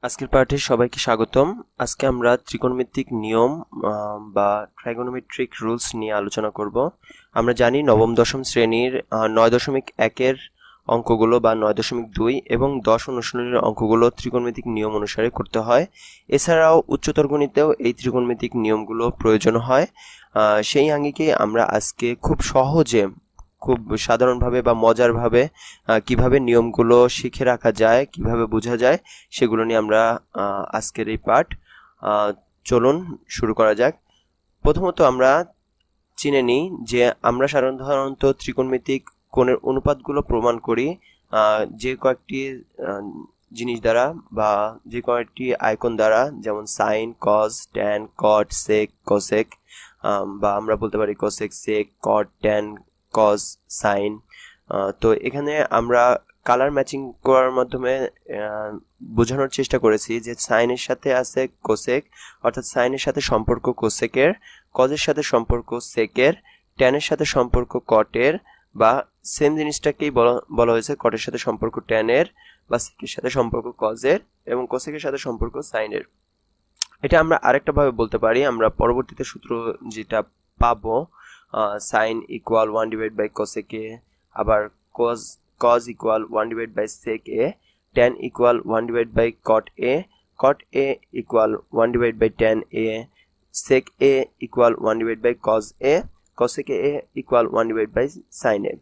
আজকের পাঠে সবাইকে স্বাগতম। আজকে আমরা ত্রিকোণমিতিক নিয়ম বা ট্রাইগোনোমেট্রিক রুলস নিয়ে আলোচনা করব। আমরা জানি নবম দশম শ্রেণীর 9.1-এর অঙ্কগুলো বা 9.2 এবং 10 অনুশীলনের অঙ্কগুলো ত্রিকোণমিতিক নিয়ম অনুসারে করতে হয়। এছাড়াও উচ্চতর গণিতেও এই ত্রিকোণমিতিক নিয়মগুলো প্রয়োজন হয়। সেই আঙ্গিকে আমরা আজকে খুব সহজে, খুব সাধারণভাবে বা মজারভাবে কিভাবে নিয়মগুলো শিখে রাখা যায়, কিভাবে বোঝা যায়, সেগুলো নিয়ে আমরা আজকের এই পাঠ। চলুন শুরু করা যাক। প্রথমত আমরা চিনে নিই যে আমরা সাধারণত ত্রিকোণমিতিক কোণের অনুপাতগুলো প্রমাণ করি যে কয়েকটি জিনিস দ্বারা বা যে কয়েকটি আইকন দ্বারা, যেমন সাইন, কজ, ট্যান, কট, সেক, কোসেক, বা আমরা বলতে পারি কোসেক, সেক, কট, ট্যান, কজ, সাইন। তো এখানে আমরা কালার ম্যাচিং করার মাধ্যমে বোঝানোর চেষ্টা করেছি যে সাইনের সাথে আছে কোসেক, অর্থাৎ সাইনের সাথে সম্পর্ক কোসেকের, কজের সাথে সম্পর্ক সেকের, ট্যানের সাথে সম্পর্ক কটের, বা সেম জিনিসটাকেই বলা হয়েছে কটের সাথে সম্পর্ক ট্যানের, বা সেকের সাথে সম্পর্ক কজের, এবং কোসেকের সাথে সম্পর্ক সাইনের। এটা আমরা আরেকটা ভাবে বলতে পারি, আমরা পরবর্তীতে সূত্র যেটা পাবো, সাইন ইকুয়াল 1/cos কোসেক এ, আবার cos equal 1/sec A, tan equal 1/cot A, cot a equal 1/tan a, sec a equal 1/cos a, cosec a equal 1/sin a।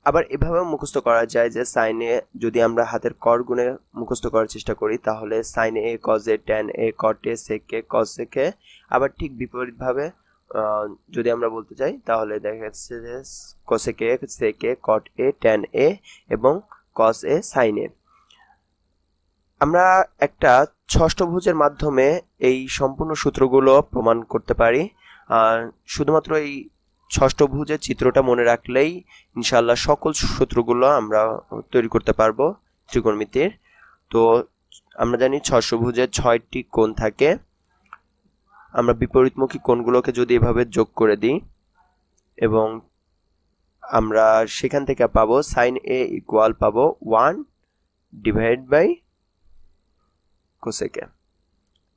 আবার এভাবেও মুখস্থ করা যায় যে সাইনে যদি আমরা হাতের কর গুণে মুখস্থ করার চেষ্টা করি, তাহলে sign A, cos A, tan A, cot A, sec A, cosec A. আবার ঠিক বিপরীতভাবে যদি আমরা বলতে চাই, তাহলে দেখা যাচ্ছে যে কোসেক এ, সেক এ, কট এ, ট্যান এ এবং কস এ, সাইন এ। আমরা একটা ষষ্ঠভুজের মাধ্যমে এই সম্পূর্ণ সূত্রগুলো প্রমাণ করতে পারি। শুধুমাত্র এই ষষ্ঠভুজের চিত্রটা মনে রাখলেই ইনশাআল্লাহ সকল সূত্রগুলো আমরা তৈরি করতে পারবো ত্রিকোণমিতির। তো আমরা জানি ষষ্ঠভুজের 6টি কোণ থাকে। আমরা বিপরীতমুখী কোণগুলোকে যদি এভাবে যোগ করে দিই, এবং আমরা সেখান থেকে পাবো সাইন এ ইকুয়াল পাবো 1/cosec এ।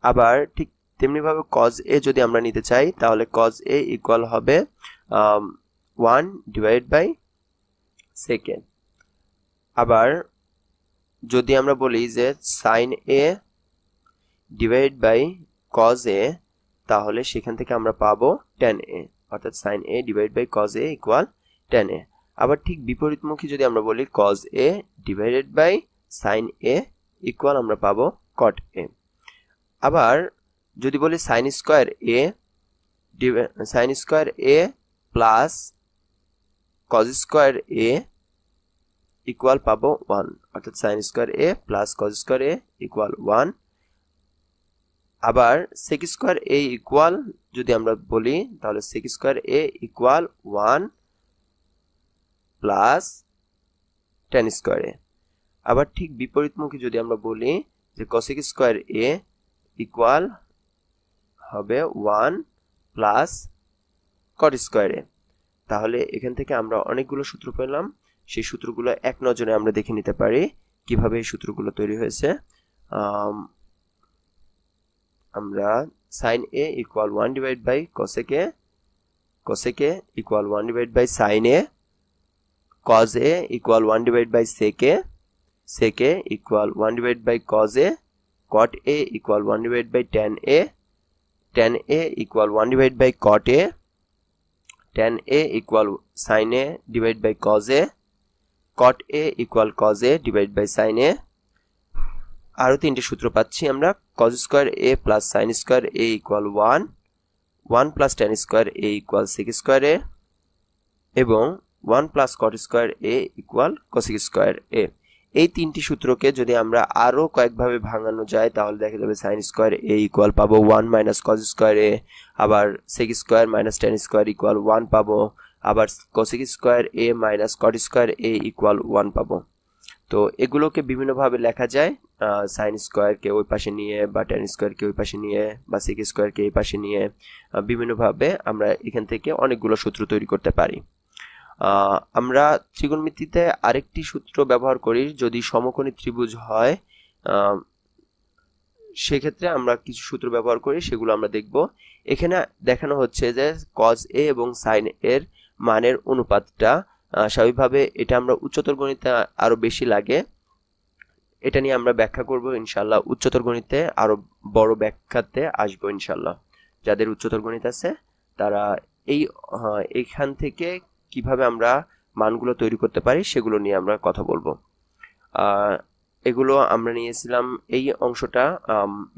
আবার ঠিক তেমনিভাবে কজ এ যদি আমরা নিতে চাই, তাহলে কজ এ ইকুয়াল হবে 1/sec এ। আবার যদি আমরা বলি যে sine A divide by cos এ, তাহলে সেখান থেকে আমরা পাবো ট্যান এ, অর্থাৎ sine A divide by cos A equal tan A. আবার ঠিক বিপরীতমুখী যদি আমরা বলি cos A divided by sine A equal আমরা পাবো কট এ। আবার যদি বলি sine square A plus cos square A equal পাবো 1, অর্থাৎ sine square A plus cos square A equal 1। আবার সেক স্কোয়ার এ ইকুয়াল যদি আমরা বলি, তাহলে sec square A equal 1 plus tan square A. আবার ঠিক বিপরীতমুখী যদি আমরা বলি যে কোসেক স্কোয়ার এ ইকুয়াল হবে 1 প্লাস কট স্কোয়ার এ। তাহলে এখান থেকে আমরা অনেকগুলো সূত্র পেলাম। সেই সূত্রগুলো এক নজরে আমরা দেখে নিতে পারি কিভাবে এই সূত্রগুলো তৈরি হয়েছে। আমরা sine A equal 1/cosec A, cosec A equal 1/sin A, cos A equal 1/sec A, sec A equal 1/cos A, cot A equal 1/tan A, tan A equal 1/cot A, tan A equal sin A divide by cos A, cot A equal cos A divide by sin A. আরো তিনটি সূত্র পাচ্ছি আমরা, cos square a plus sin square a equal 1 plus tan square a equal sec square a, এবং 1 plus cot square a equal cosec square a। এই তিনটি সূত্রকে যদি আমরা আরো কয়েকভাবে ভাঙানো যায়, তাহলে দেখা যাবে sin স্কয়ার a ইকুয়াল পাবো 1 মাইনাস cos স্কয়ার a, আবার sec square minus tan square equal 1 পাবো, আবার cosec square a minus cot square a equal 1 পাবো। তো এগুলোকে বিভিন্নভাবে লেখা যায়, সাইন স্কোয়ারকে ওই পাশে নিয়ে, বা ট্যান স্কোয়ারকে ওই পাশে নিয়ে, বা সেক স্কোয়ারকে এই পাশে নিয়ে, বিভিন্নভাবে আমরা এখান থেকে অনেকগুলো সূত্র তৈরি করতে পারি। আমরা ত্রিকোণমিতিতে আরেকটি সূত্র ব্যবহার করি যদি সমকোণী ত্রিভুজ হয়, সেক্ষেত্রে আমরা কিছু সূত্র ব্যবহার করি, সেগুলো আমরা দেখব। এখানে দেখানো হচ্ছে যে cos a এবং sin এর মানের অনুপাতটা স্বাভাবিকভাবে এটা আমরা উচ্চতর গণিতে আরো বেশি লাগে, এটা নিয়ে আমরা ব্যাখ্যা করব ইনশাআল্লাহ। উচ্চতর গণিতে আরো বড় ব্যাখ্যাতে আসবো ইনশাআল্লাহ। যাদের উচ্চতর গণিত আছে তারা এইখান থেকে কিভাবে আমরা মানগুলো তৈরি করতে পারি সেগুলো নিয়ে আমরা কথা বলবো। এগুলো আমরা নিয়েছিলাম, এই অংশটা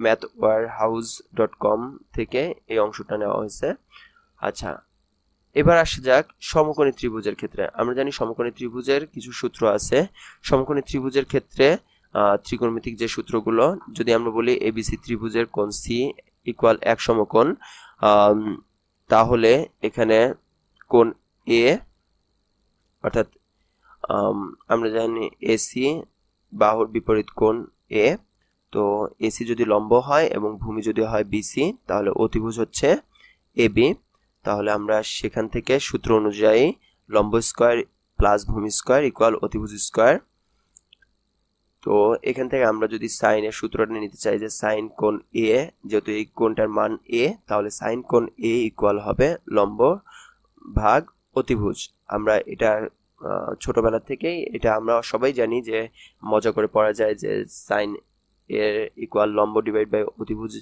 mathwarehouse.com থেকে এই অংশটা নেওয়া হয়েছে। আচ্ছা, এবার আসা যাক সমকোণী ত্রিভুজের ক্ষেত্রে। আমরা জানি সমকোণী ত্রিভুজের কিছু সূত্র আছে। সমকোণী ত্রিভুজের ক্ষেত্রে ত্রিকোণমিতিক যে সূত্রগুলো, যদি আমরা বলি এবিসি ত্রিভুজের কোণ সি ইকুয়াল এক সমকোণ, তাহলে এখানে কোণ এ অর্থাৎ আমরা জানি এসি বাহুর বিপরীত কোণ এ, তো এসি যদি লম্ব হয় এবং ভূমি যদি হয় বিসি তাহলে অতিভুজ হচ্ছে এবি। তাহলে আমরা সেখান থেকে সূত্র অনুযায়ী লম্ব স্কয়ার প্লাস ভূমি স্কয়ার ইকুয়াল অতিভুজ স্কয়ার। তো এখান থেকে আমরা যদি সাইন এর সূত্রটা নিতে চাই যে সাইন কোণ এ, যেহেতু এই কোণটার মান এ, তাহলে সাইন কোণ এ ইকুয়াল হবে লম্ব ভাগ অতিভুজ। আমরা এটা ছোটবেলা থেকেই এটা আমরা সবাই জানি যে মজা করে পড়া যায় যে সাইন এর ইকুয়াল লম্ব ডিভাইড বাই অতিভুজ,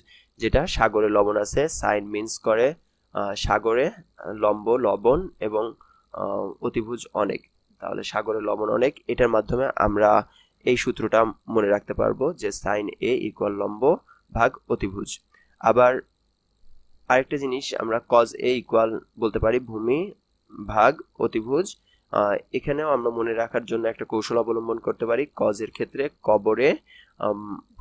যেটা সাগরে লবণ আছে, সাইন মিন্স করে সাগরে লম্ব লবণ এবং অতিভুজ অনেক, তাহলে সাগরে লবণ অনেক। এটার মাধ্যমে আমরা এই সূত্রটা মনে রাখতে পারবো যে সাইন এ ইকুয়াল লম্ব ভাগ অতিভুজ। আবার আরেকটা জিনিস আমরা cos a ইকুয়াল বলতে পারি ভূমি ভাগ অতিভুজ। এখানেও আমরা মনে রাখার জন্য একটা কৌশল অবলম্বন করতে পারি। cos এর ক্ষেত্রে কবরে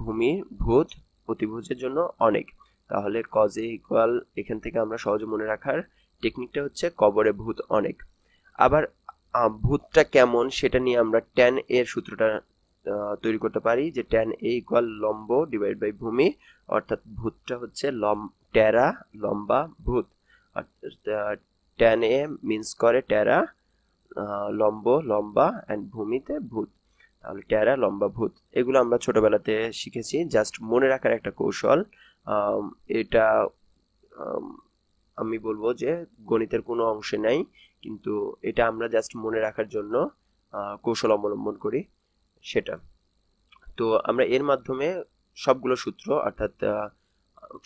ভূমি ভূত, অতিভুজের জন্য অনেক, তাহলে cos a ইকুয়াল এখান থেকে আমরা সহজে মনে রাখার টেকনিকটা হচ্ছে কবরে ভূত অনেক। আবার ভূতটা কেমন সেটা নিয়ে আমরা tan এর সূত্রটা তৈরি করতে পারি যে tan a ইকুয়াল লম্ব ডিভাইড বাই ভূমি, অর্থাৎ ভূতটা হচ্ছে টেরা লম্বা ভূত, tan a মিন্স করে টেরা লম্ব লম্বা এন্ড ভূমিতে ভূত, তাহলে টেরা লম্বা ভূত। এগুলো আমরা ছোটবেলাতে শিখেছি, জাস্ট মনে রাখার একটা কৌশল। এটা আমি বলবো যে গণিতের কোনো অংশে নাই, কিন্তু এটা আমরা জাস্ট মনে রাখার জন্য কৌশল অবলম্বন করি সেটা। তো আমরা এর মাধ্যমে সবগুলো সূত্র অর্থাৎ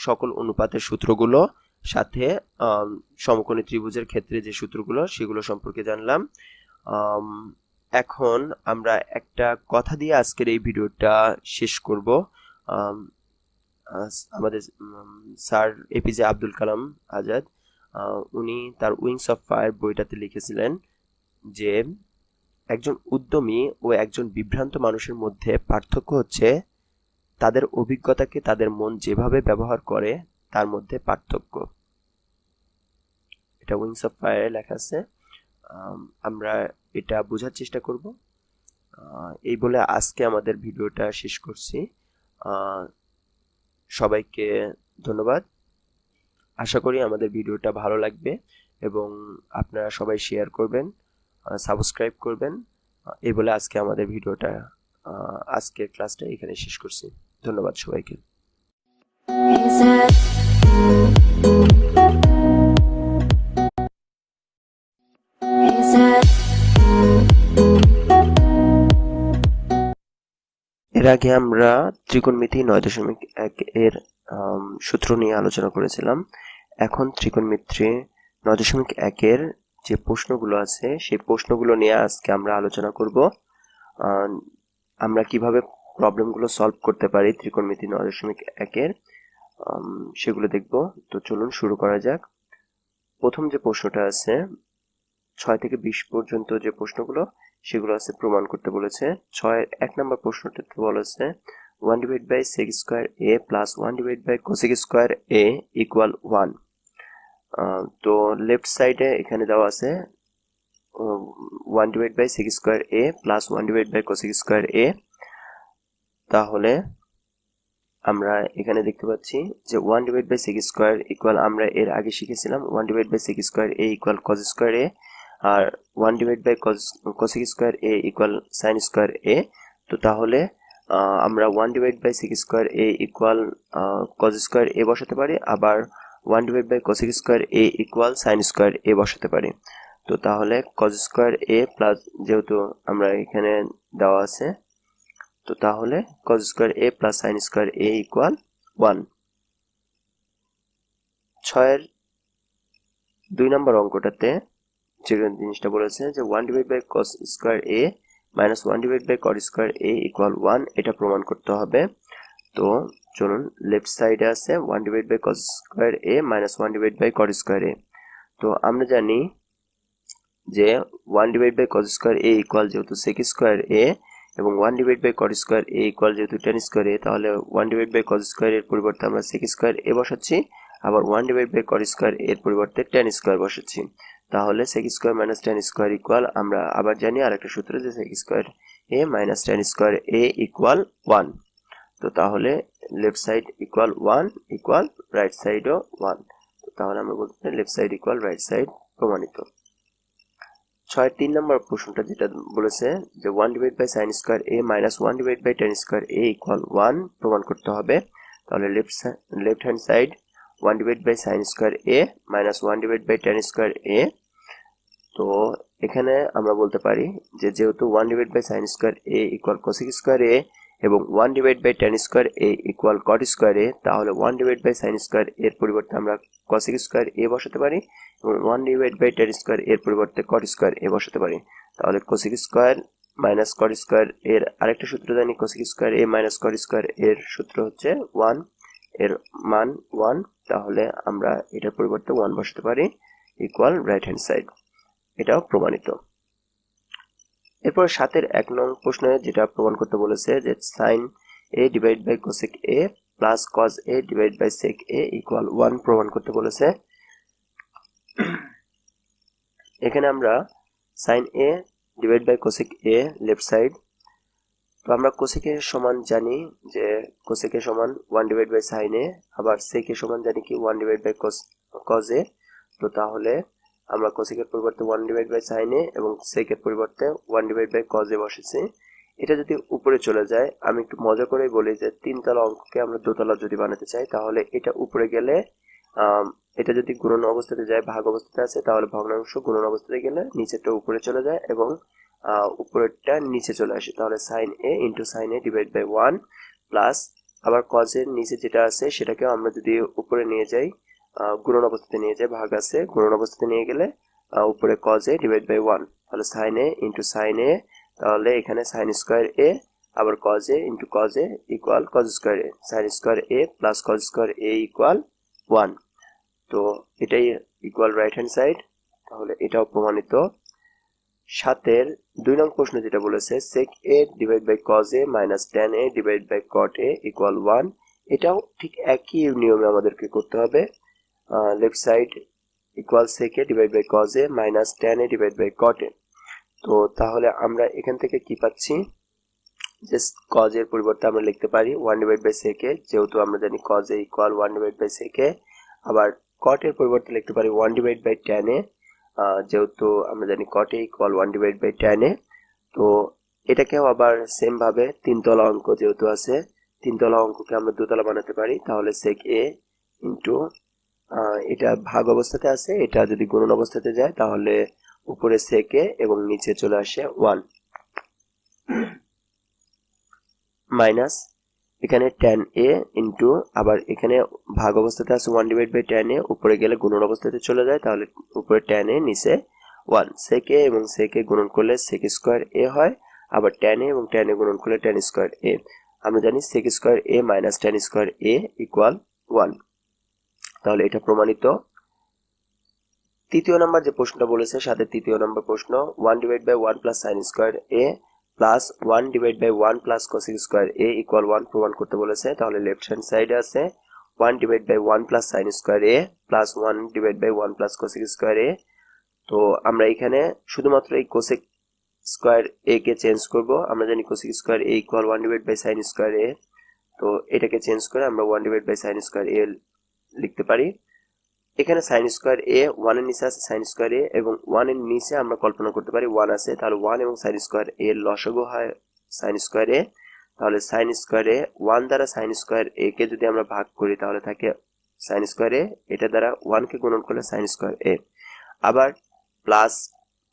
সকল অনুপাতের সূত্রগুলো সাথে সমকোণী ত্রিভুজের ক্ষেত্রে যে সূত্রগুলো সেগুলো সম্পর্কে জানলাম। এখন আমরা একটা কথা দিয়ে আজকের এই ভিডিওটা শেষ করব। আমাদের স্যার এপিজে আব্দুল কালাম আজাদ উনি তার উইংস অফ ফায়ার বইটাতে লিখেছিলেন যে একজন উদ্যমী ও একজন বিভ্রান্ত মানুষের মধ্যে পার্থক্য হচ্ছে তাদের অভিজ্ঞতাকে তাদের মন যেভাবে ব্যবহার করে তার মধ্যে পার্থক্য। এটা উইংস অফ ফায়ারে লেখা আছে। আমরা এটা বোঝার চেষ্টা করব। এই বলে আজকে আমাদের ভিডিওটা শেষ করছি। সবাইকে ধন্যবাদ। আশা করি আমাদের ভিডিওটা ভালো লাগবে এবং আপনারা সবাই শেয়ার করবেন, সাবস্ক্রাইব করবেন। এই বলে আজকে আমাদের ভিডিওটা আজকের ক্লাসটা এখানে শেষ করছি। ধন্যবাদ সবাইকে। এর আগে আমরা ত্রিকোণমিতি 9.1 এর সূত্র নিয়ে আলোচনা করেছিলাম। এখন ত্রিকোণমিতি 9.1 এর যে প্রশ্নগুলো আছে সেই প্রশ্নগুলো নিয়ে আজকে আমরা আলোচনা করব। আমরা কিভাবে প্রবলেমগুলো সলভ করতে পারি ত্রিকোণমিতি 9.1 এর সেগুলো দেখব। তো চলুন শুরু করা যাক। প্রথম যে প্রশ্নটা আছে 6 থেকে 20 পর্যন্ত যে প্রশ্নগুলো সেগুলো আছে প্রমাণ করতে বলেছে। 1 নম্বর প্রশ্নটাতে বলেছে 1 divide by sec square a plus 1 divide by cosec square a equal 1। তো লেফট সাইডে এখানে দেওয়া আছে 1 divide by sec square a plus 1 divide by cosec square a। তাহলে আমরা এখানে দেখতে পাচ্ছি যে 1 divide by sec square equal, আমরা এর আগে শিখেছিলাম 1 divide by sec square a equal cos square a। আর 1 divide by cosec square A equal sin square এ। তো তাহলে আমরা 1 divide by sec square A equal cos square A বসাতে পারি, আবার 1 divide by cosec square A equal sin square A বসাতে পারি। তো তাহলে কজ স্কোয়ার এ প্লাস, যেহেতু আমরা এখানে দেওয়া আছে, তো তাহলে cos square A plus sine square A equal 1। 6-এর 2 নম্বর অঙ্কটাতে যে জিনিসটা বলেছে যে 1 divide by cos square A minus 1 divide by cot square A equal 1, এটা প্রমাণ করতে হবে। তো চলুন, লেফট সাইডে আছে 1 divide by cos square A minus 1 divide by cot square এ। তো আমরা জানি যে 1 divide by cos square A equal যেহেতু সেক স্কোয়ার এ এবং 1 divide by cot square A equal যেহেতু টেন স্কোয়ার এ, তাহলে 1 ডিভাইড বাই কস স্কোয়ার এর পরিবর্তে আমরা সেক স্কোয়ার এ বসাচ্ছি, আবার 1 ডিভাইড বাই কট স্কোয়ার এর পরিবর্তে টেন স্কোয়ার বসাচ্ছি। তাহলে sec square minus tan square equal, আমরা আবার জানি আরেকটা সূত্র যে sec square A minus tan square A equal 1। তো তাহলে left side equal 1 equal right সাইডও 1। তাহলে আমরা বলতে পারি left side equal right side প্রমাণিত। 6-3 নম্বর প্রশ্নটা যেটা বলেছে যে 1 divide by sign square A minus 1 divide by tan square A equal 1 প্রমাণ করতে হবে। তাহলে left hand side 1 divide by sign square A minus 1 divide by tan square এ। তো এখানে আমরা বলতে পারি যে যেহেতু 1 divide by sign square A equal cosec square এ এবং 1 divide by tan square A equal cot square A, তাহলে 1 ডিভাইড বাই সাইন স্কোয়ার এর পরিবর্তে আমরা কোসেক স্কোয়ার এ বসাতে পারি এবং 1 ডিভাইড বাই টেন স্কোয়ার এর পরিবর্তে কট স্কোয়ার এ বসাতে পারি। তাহলে cosec square minus cot square এর আরেকটা সূত্র জানি, cosec square A minus cot square এর সূত্র হচ্ছে 1, এর মান 1। তাহলে আমরা এটার পরিবর্তে 1 বসাতে পারি ইকুয়াল রাইট হ্যান্ড সাইড, এটাও প্রমাণিত। এরপর 7-এর 1 নং প্রশ্নে যেটা প্রমাণ করতে বলেছে যে sine A divide by cosec A plus cos A divide by sec A equal 1 প্রমাণ করতে বলেছে। এখানে আমরা sine A divide by cosec A left side, তো আমরা কোসেক এর সমান জানি যে কোসেক এর সমান 1 ডিভাইড বাই সাইন এ, আবার সেক এর সমান জানি কি 1 ডিভাইড বাই কজ এ। তো তাহলে আমরা কোসেক এর পরিবর্তে 1 ডিভাইড বাই সাইন এ এবং সেক এর পরিবর্তে 1 ডিভাইড বাই কজ এ বসেছি। এটা যদি উপরে চলে যায়, আমি একটু মজা করেই বলি যে 3 তলা অঙ্ককে আমরা 2 তলা যদি বানাতে চাই, তাহলে এটা উপরে গেলে এটা যদি গুণন অবস্থাতে যায়, ভাগ অবস্থাতে আছে, তাহলে ভগ্নাংশ গুণন অবস্থাতে গেলে নিচেরটা উপরে চলে যায় এবং উপরেরটা নিচে চলে আসে। তাহলে sign A into sine A divide by 1 plus আবার কজ এর নিচে যেটা আছে সেটাকেও আমরা যদি উপরে নিয়ে যাই, গুণন অবস্থাতে নিয়ে যাই, ভাগ আছে, গুণন অবস্থাতে নিয়ে গেলে উপরে কজ এ ডিভাইড বাই 1, তাহলে সাইন এ ইন্টু সাইন এ, তাহলে এখানে সাইন স্কোয়ার এ আবার cause A into cos A equal cos square A, sign square A plus cos square A equal 1। তো এটাই ইকুয়াল রাইট হ্যান্ড সাইড, তাহলে এটাও প্রমাণিত। 7-এর 2 নং প্রশ্ন যেটা বলেছে sec a divide by cos a minus tan a divide by cot a equal 1, এটাও ঠিক একই নিয়মে আমাদেরকে করতে হবে। Left side equal sec a divide by cos a minus tan a divide by cot a। তো তাহলে আমরা এখান থেকে কি পাচ্ছি যে cos এর পরিবর্তে আমরা লিখতে পারি 1 ডিভাইড বাই sec a, যেহেতু আমরা জানি cos a equal 1 divide by sec a। আবার cot এর পরিবর্তে লিখতে পারি 1 ডিভাইড বাই tan a, যেহেতু আমরা জানি cot a equal 1 divide by tan a। তো এটাকেও আবার সেম ভাবে 3 তলা অঙ্ক যেহেতু আছে, 3 তলা অঙ্ককে আমরা 2 তলা বানাতে পারি। তাহলে sec a ইনটু এটা ভাগ অবস্থাতে আছে, এটা যদি গুণন অবস্থাতে যায় তাহলে উপরে sec a এবং নিচে চলে আসে 1 মাইনাস এখানে tan a ইনটু আবার এখানে ভাগ অবস্থাতে আছে 1 ডিভাইড বাই tan a, উপরে গেলে গুণন অবস্থাতে চলে যায়, তাহলে উপরে tan a নিচে 1, sec a এবং sec a গুণন করলে sec স্কয়ার a হয়, আবার tan a এবং tan a গুণন করলে tan স্কয়ার a। আমরা জানি sec square a minus tan square a equal 1, তাহলে এটা প্রমাণিত। তৃতীয় নাম্বার যে প্রশ্নটা বলেছে, সাথে তৃতীয় নাম্বার প্রশ্ন 1 divide by 1 plus sin square a plus 1 divide by 1 plus cosec square a equal 1 প্রমাণ করতে বলেছে। তাহলে লেফট হ্যান্ড সাইডে আছে 1 divide by 1 plus sin square a plus 1 divide by 1 plus cosec square a। তো আমরা এখানে শুধুমাত্র এই cosec স্কয়ার a কে চেঞ্জ করব। আমরা জানি cosec square a equal 1 divide by sin square a, তো এটাকে চেঞ্জ করে আমরা 1 divide by sin square a লিখতে পারি। এখানে সাইন স্কোয়ার এ, 1 এর নিচে আছে সাইন স্কোয়ার এ, এবং 1 এর নিচে আমরা কল্পনা করতে পারি 1 আছে, তাহলে 1 এবং সাইন স্কোয়ার এর লসাগু হয় সাইন স্কোয়ার এ। তাহলে সাইন স্কোয়ার এ 1 দ্বারা সাইন স্কোয়ার এ কে যদি আমরা ভাগ করি তাহলে থাকে সাইন স্কোয়ার এ, এটা দ্বারা 1 কে গুণন করলে সাইন স্কোয়ার এ। আবার প্লাস,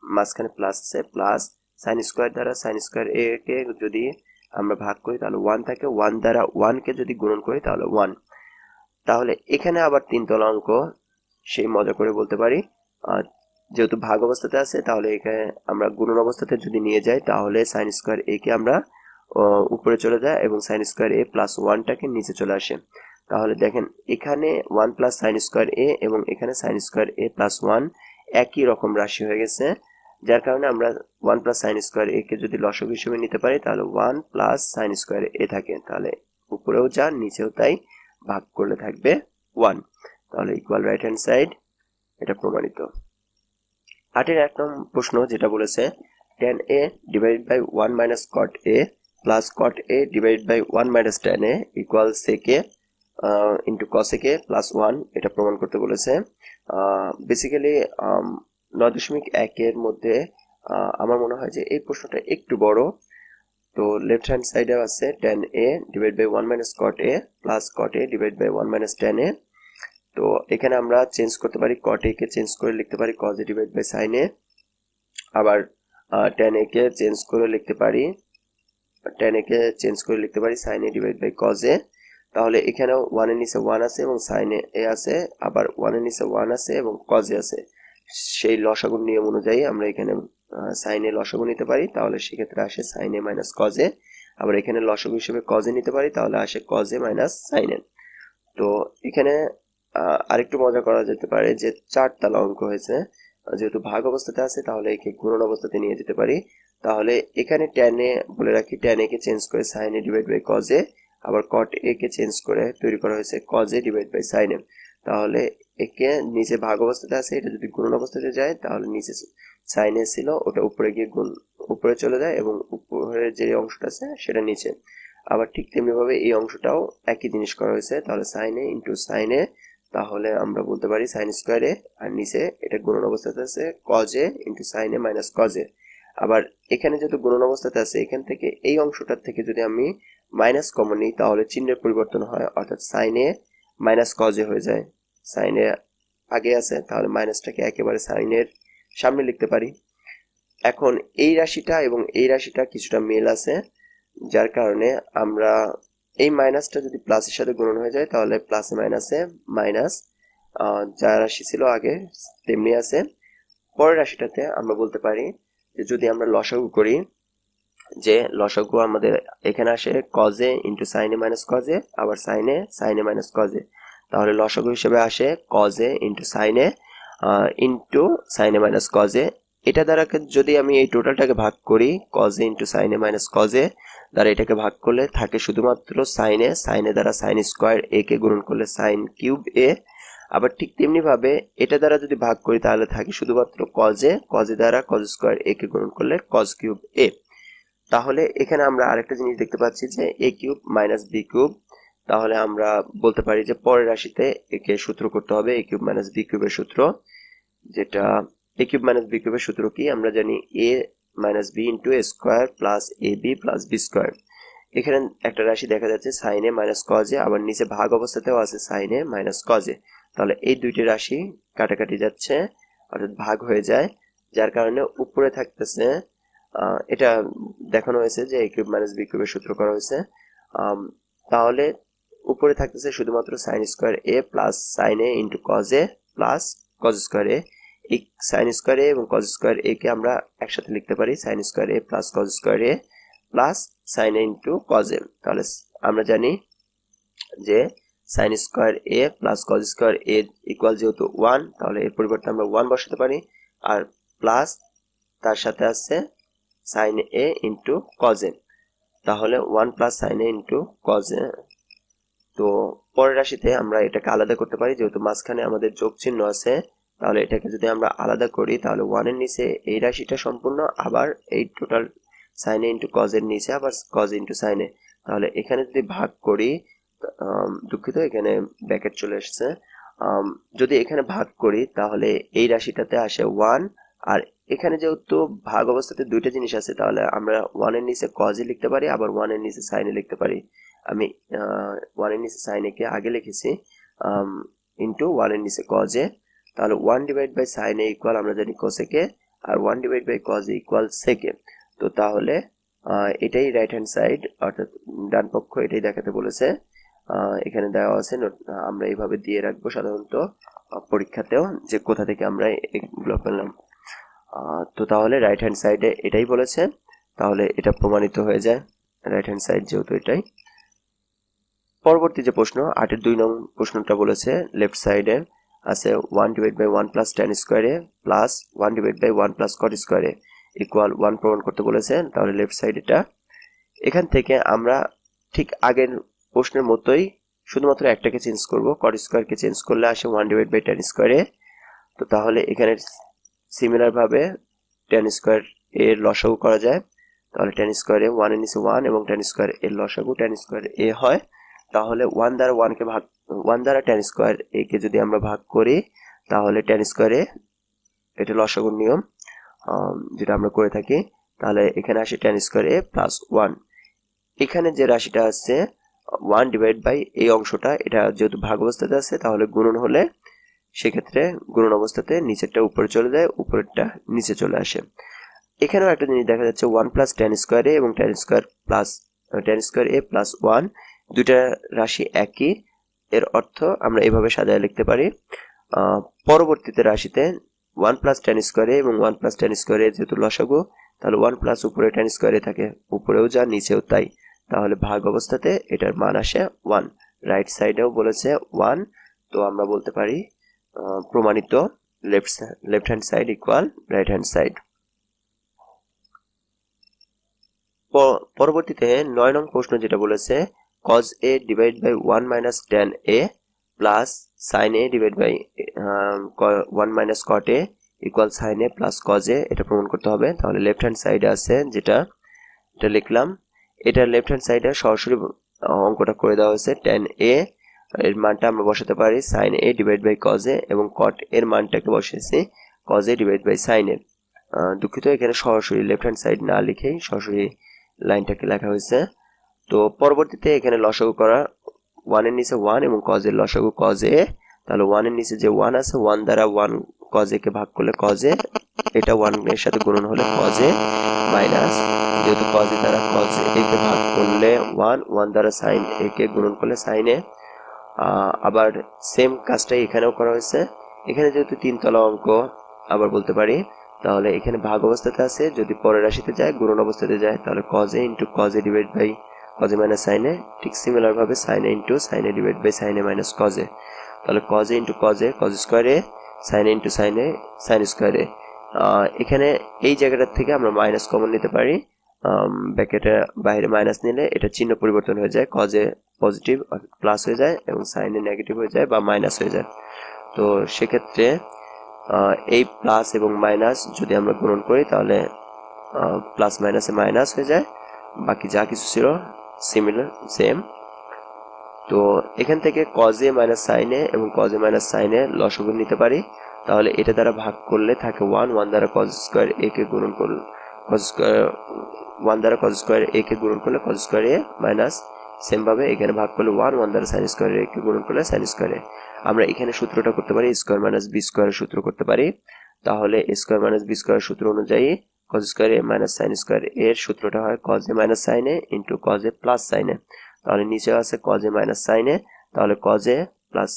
মাঝখানে প্লাস আছে, প্লাস সাইন স্কোয়ার দ্বারা সাইন স্কোয়ার এ কে যদি আমরা ভাগ করি তাহলে 1 থাকে, 1 দ্বারা 1 কে যদি গুণন করি তাহলে 1। তাহলে এখানে আবার 3 তলা অঙ্ক সেই মজা করে বলতে পারি, যেহেতু ভাগ অবস্থাতে আছে তাহলে এখানে আমরা গুণন অবস্থাতে যদি নিয়ে যাই তাহলে সাইন স্কোয়ার এ কে আমরা উপরে চলে যায় এবং সাইন স্কোয়ার এ প্লাস 1টাকে নিচে চলে আসে। তাহলে দেখেন এখানে 1 প্লাস সাইন স্কোয়ার এ এবং এখানে সাইন স্কোয়ার এ প্লাস 1 একই রকম রাশি হয়ে গেছে, যার কারণে আমরা 1 প্লাস সাইন স্কোয়ার এ কে যদি লসাগু হিসেবে নিতে পারি তাহলে 1 প্লাস সাইন স্কোয়ার এ থাকে, তাহলে উপরেও যা নিচেও তাই, ভাগ করলে থাকবে 1। তাহলে ইকুয়াল রাইট হ্যান্ড সাইড, এটা প্রমাণিত। 8 এর 1 নম্বর প্রশ্ন যেটা বলেছে tan a divided by 1 minus cot a plus cot a divided by 1 minus tan a equal sec a into cos a plus 1, এটা প্রমাণ করতে বলেছে। বেসিক্যালি 9.1 এর মধ্যে আমার মনে হয় যে এই প্রশ্নটা একটু বড়। তো লেফট হ্যান্ড সাইডে আছে tan a divide by 1 minus cot a plus cot a divide by 1 minus tan a। তো এখানে আমরা চেঞ্জ করতে পারি, cot a কে চেঞ্জ করে লিখতে পারি cos a divide by sin a, আবার tan a কে চেঞ্জ করে লিখতে পারি sin a divide by cos a। তাহলে এখানেও 1 এর নিচে 1 আছে এবং sin a আছে, আবার 1 এর নিচে 1 আছে এবং cos a আছে। সেই লসাগুর নিয়ম অনুযায়ী আমরা এখানে sin a লসাগু নিতে পারি, তাহলে সেক্ষেত্রে আসে sin a minus cos a। আবার এখানে লসাগু হিসেবে cos a নিতে পারি, তাহলে আসে cos a minus sin a। তো এখানে আরেকটু মজা করা যেতে পারে যে 4 তলা অঙ্ক হয়েছে, যেহেতু ভাগ অবস্থাতে আছে তাহলে একে গুণন অবস্থাতে নিয়ে যেতে পারি। তাহলে এখানে tan a বলে রাখি, tan a কে চেঞ্জ করে sin a divide by cos a, আবার cot a কে চেঞ্জ করে তৈরি করা হয়েছে cos a divide by sin a। তাহলে একে নিচে ভাগ অবস্থাতে আছে, এটা যদি গুণন অবস্থাতে যায় তাহলে নিচে sin a ছিল ওটা উপরে গিয়ে উপরে চলে যায় এবং উপরে যে অংশটা আছে সেটা নিচে। আবার ঠিক তেমনি ভাবে এই অংশটাও একই জিনিস করা হয়েছে, তাহলে sin a into sin a, তাহলে আমরা বলতে পারি sin স্কোয়ার a, আর নিচে এটা গুণন অবস্থাতে আছে cos a into sin a minus cos a। আবার এখানে যেহেতু গুণন অবস্থাতে আছে এখান থেকে এই অংশটার থেকে যদি আমি মাইনাস কমন নিই তাহলে চিহ্নের পরিবর্তন হয়, অর্থাৎ sin a minus cos a হয়ে যায়। sin a আগে আছে তাহলে মাইনাসটাকে একেবারে sin এর সামনে লিখতে পারি। এখন এই রাশিটা এবং এই রাশিটা কিছুটা মিল আছে, যার কারণে আমরা এই মাইনাসটা যদি প্লাসের সাথে গুণন হয়ে যায় তাহলে প্লাসে মাইনাসে মাইনাস, যা রাশি ছিল আগে তেমনি আছে। পরের রাশিটাতে আমরা বলতে পারি যে যদি আমরা লসাগু করি, যে লসাগু আমাদের এখানে আসে cos a into sin a minus cos a, আবার sin a minus cos a, তাহলে লসাগু হিসেবে আসে cos a into sin a into sin a minus cos a। এটা দ্বারা যদি আমি এই টোটালটাকে ভাগ করি cos a into sin a minus cos a দ্বারা এটাকে ভাগ করলে থাকে শুধুমাত্র sin a দ্বারা sin স্কোয়ার a কে গুণন করলে sin কিউব a। আবার ঠিক তেমনি ভাবে এটা দ্বারা যদি ভাগ করি তাহলে থাকে শুধুমাত্র cos a দ্বারা cos স্কোয়ার a কে গুণন করলে cos কিউব a। তাহলে এখানে আমরা আরেকটা জিনিস দেখতে পাচ্ছি যে a cube minus b cube, তাহলে আমরা বলতে পারি যে পরের রাশিতে একে সূত্র করতে হবে a কিউব মাইনাস b কিউবের সূত্র, যেটা a কিউব মাইনাস b কিউবের সূত্র কি আমরা জানি a minus b into a square plus ab plus b square. এখানে একটা রাশি দেখা যাচ্ছে sin a minus cos a, আবার নিচে ভাগ অবস্থাতেও আছে sin a minus cos a, তাহলে এই দুইটি রাশি কাটাকাটি যাচ্ছে অর্থাৎ ভাগ হয়ে যায়, যার কারণে উপরে থাকতেছে এটা দেখানো হয়েছে যে a কিউব মাইনাস b কিউবের সূত্র করা হয়েছে। তাহলে উপরে থাকতেছে শুধুমাত্র sin square a plus sin a into cos a plus cos square a। এই sin স্কোয়ার a এবং cos স্কোয়ার a কে আমরা একসাথে লিখতে পারি sin square a plus cos square a plus sin a into cos a। তাহলে আমরা জানি যে sin square a plus cos square a equal যেহেতু 1, তাহলে এর পরিবর্তে আমরা 1 বসাতে পারি, আর প্লাস তার সাথে আছে sin a into cos a, তাহলে 1 plus sin a into cos a। তো পরের রাশিতে আমরা এটাকে আলাদা করতে পারি, যেহেতু মাঝখানে আমাদের যোগ চিহ্ন আছে, তাহলে এটাকে যদি আমরা আলাদা করি তাহলে 1 এর নিচে এই রাশিটা সম্পূর্ণ, আবার এই total sin a into cos এর নিচে আবার cos ইন্টু sin a। তাহলে এখানে যদি ভাগ করি, দুঃখিত এখানে ব্র্যাকেট চলে এসেছে, যদি এখানে ভাগ করি তাহলে এই রাশিটাতে আসে 1, আর এখানে যেহেতু ভাগ অবস্থাতে দুইটা জিনিস আছে তাহলে আমরা 1 এর নিচে cos এ লিখতে পারি, আবার 1 এর নিচে sin এ লিখতে পারি। আমি 1 এর নিচে sin এ কে আগে লিখেছি ইনটু 1 এর নিচে cos এ, তাহলে 1 divide by sin A equal আমরা জানি cosec এ, আর 1 divide by cos A equal sec A. তো তাহলে এটাই রাইট হ্যান্ড সাইড, অর্থাৎ ডান পক্ষ এটাই দেখাতে বলেছে। এখানে দেওয়া আছে, আমরা এইভাবে দিয়ে রাখবো সাধারণত পরীক্ষাতেও যে কোথা থেকে আমরা এগুলো পেলাম। তো তাহলে রাইট হ্যান্ড সাইডে এটাই বলেছে, তাহলে এটা প্রমাণিত হয়ে যায় রাইট হ্যান্ড সাইড যেহেতু এটাই। পরবর্তী যে প্রশ্ন 8-এর 2 নং প্রশ্নটা বলেছে লেফট সাইডে আছে 1 divide by 1 plus tan square A plus 1 divide by 1 plus cot square A equal 1 প্রমাণ করতে বলেছে। তাহলে লেফট সাইড এটা। এখান থেকে আমরা ঠিক আগের প্রশ্নের মতোই শুধুমাত্র একটাকে চেঞ্জ করব, cot স্কয়ারকে চেঞ্জ করলে আসে 1 ডিভাইড বাই tan স্কয়ারে। তো তাহলে এখানে সিমিলার ভাবে tan স্কয়ার এর লসাগু করা যায়, তাহলে tan স্কয়ারে 1 এর নিচে 1 এবং tan স্কয়ার এর লসাগু tan স্কয়ার এ হয়। তাহলে 1 দ্বারা 1 কে ভাগ 1 দ্বারা tan স্কয়ার এ কে যদি আমরা ভাগ করি তাহলে tan স্কয়ারে এটা লসাগুর নিয়ম যেটা আমরা করে থাকি, তাহলে এখানে আসে tan স্কয়ার এ প্লাস 1। এখানে যে রাশিটা আছে 1 ডিভাইড বাই এই অংশটা, এটা যেহেতু ভাগ অবস্থাতে আছে তাহলে গুণন হলে সেক্ষেত্রে গুণন অবস্থাতে নিচেরটা উপরে চলে যায়, উপরেরটা নিচে চলে আসে। এখানেও একটা জিনিস দেখা যাচ্ছে 1 প্লাস tan স্কয়ার এ এবং tan square plus tan square A plus 1 দুইটা রাশি একই, এর অর্থ আমরা এভাবে সাজায় লিখতে পারি। পরবর্তীতে রাশিতে 1 প্লাস tan স্কয়ার এ এবং 1 প্লাস tan স্কয়ার এ যেহেতু লসাগু, তাহলে 1 প্লাস উপরে tan স্কয়ার এ থাকে, উপরেও যা নিচেও তাই, তাহলে ভাগ অবস্থাতে এটার মান আসে 1। রাইট সাইডেও বলেছে 1, তো আমরা বলতে পারি প্রমাণিত left hand side equal right hand side. পরবর্তীতে 9 নং প্রশ্ন যেটা বলেছে cos a divide by 1 minus tan a plus sin a divide by 1 minus cot a equal sin a plus cos a, এটা প্রমাণ করতে হবে। তাহলে লেফট হ্যান্ড সাইডে আছে যেটা এটা লিখলাম, এটা লেফট হ্যান্ড সাইডে সরাসরি অঙ্কটা করে দেওয়া হয়েছে। tan a এর মানটা আমরা বসাতে পারি sin a divide by cos a এবং cot এর মানটাকে বসিয়েছি cos a divide by sin a। দুঃখিত, এখানে সরাসরি লেফট হ্যান্ড সাইড না লিখেই সরাসরি লাইনটাকে লেখা হয়েছে। তো পরবর্তীতে এখানে লসাগু করা 1 এর নিচে 1 এবং cos এর লসাগু cos a, তাহলে 1 এর নিচে যে 1 আছে 1 দ্বারা 1 cos a কে ভাগ করলে cos a, এটা 1 এর সাথে গুণন হলে cos a মাইনাস, যেহেতু cos a দ্বারা cos a কে ভাগ করলে 1 দ্বারা sin a কে গুণন করলে sin a। আবার সেম কাজটাই এখানেও করা হয়েছে। এখানে যেহেতু 3 তলা অঙ্ক আবার বলতে পারি, তাহলে এখানে ভাগ অবস্থাতে আছে, যদি পরের রাশিতে যায় গুণন অবস্থাতে যায় তাহলে cos a into cos a divide by cos a minus sin a, ঠিক সিমিলার ভাবে sin a into sin a divide by sin a minus cos a, তাহলে cos a into cos a cos square a, sin a into sin a sin square a। এখানে এই জায়গাটা থেকে আমরা minus common নিতে পারি, ব্র্যাকেটের বাইরে মাইনাস নিলে এটা চিহ্ন পরিবর্তন হয়ে যায়, cos a পজিটিভ প্লাস হয়ে যায় এবং sin a নেগেটিভ হয়ে যায় বা মাইনাস হয়ে যায়। তো সেক্ষেত্রে এই প্লাস এবং মাইনাস যদি আমরা গুণন করি তাহলে প্লাস মাইনাসে মাইনাস হয়ে যায়, বাকি যা কিছু ছিল সিমিলার সেম। তো এখান থেকে cos a minus sin a এবং cos a minus sin a লসাগু নিতে পারি, তাহলে এটা দ্বারা ভাগ করলে থাকে 1 দ্বারা cos স্কয়ার a কে গুণন করলে cos স্কয়ার 1 দ্বারা cos স্কয়ার a কে গুণন করলে cos square a minus, same ভাবে এখানে ভাগ করলে 1 দ্বারা sin স্কয়ার a কে গুণন করলে sin স্কয়ার a। আমরা এখানে সূত্রটা করতে পারি স্কয়ার মাইনাস বি স্কয়ারের সূত্র করতে পারি, তাহলে স্কয়ার মাইনাস বি স্কয়ারের সূত্র অনুযায়ী cos square a minus sin square এর সূত্রটা হয় cos a minus sin a into cos a plus sin a। তাহলে নিচে আছে cos a minus sin a, তাহলে cos a প্লাস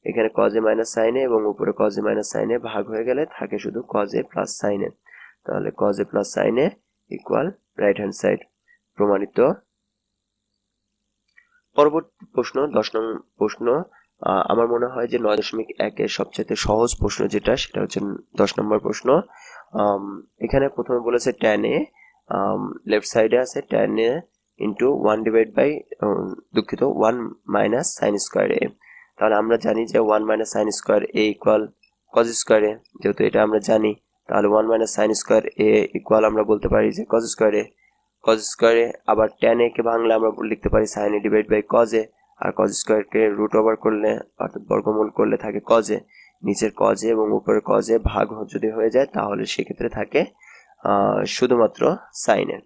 এখানে cos a minus sin a এবং উপরে cos a minus sin a ভাগ হয়ে গেলে থাকে শুধু cos a plus sin a, তাহলে cos a plus sin a equal right hand side, প্রমাণিত। পরবর্তী প্রশ্ন 10 নং প্রশ্ন, আমার মনে হয় যে 9.1 এর সবচেয়ে সহজ প্রশ্ন যেটা সেটা হচ্ছে 10 নম্বর প্রশ্ন। এখানে প্রথমে বলেছে tan a, লেফট সাইডে আছে tan a into 1 divide by দুঃখিত 1 মাইনাস sin স্কয়ার a। তাহলে আমরা জানি যে 1 minus sin square a equal cos square a, যেহেতু এটা আমরা জানি তাহলে 1 minus sin square a equal আমরা বলতে পারি যে cos স্কয়ার a। আবার tan a কে ভাঙলে আমরা লিখতে পারি sin a divide by cos a, আর কজ স্কোয়ারকে রুট ওভার করলে অর্থাৎ বর্গমূল করলে থাকে কজে, নিচের কজে এবং উপরের কজে ভাগ যদি হয়ে যায় তাহলে সেক্ষেত্রে থাকে শুধুমাত্র সাইনে।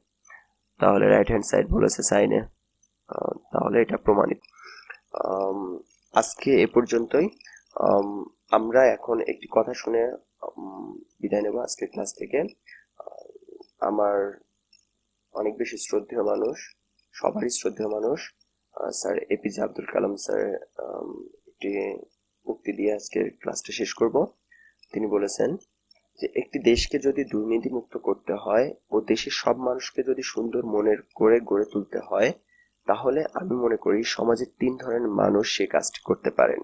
তাহলে রাইট হ্যান্ড সাইড বলেছে সাইনে, তাহলে এটা প্রমাণিত। আজকে এ পর্যন্তই। আমরা এখন একটি কথা শুনে বিদায় নেব আজকের ক্লাস থেকে। আমার অনেক বেশি শ্রদ্ধেয় মানুষ, সবারই শ্রদ্ধেয় মানুষ sir APJ Abdul Kalam sir একটি উক্তি দিয়ে আজকের ক্লাসটা শেষ করব। তিনি বলেছেন যে একটি দেশকে যদি দুর্নীতি মুক্ত করতে হয় ও দেশের সব মানুষকে যদি সুন্দর মনের করে গড়ে তুলতে হয়, তাহলে আমি মনে করি সমাজের 3 ধরনের মানুষ সে কাজটি করতে পারেন।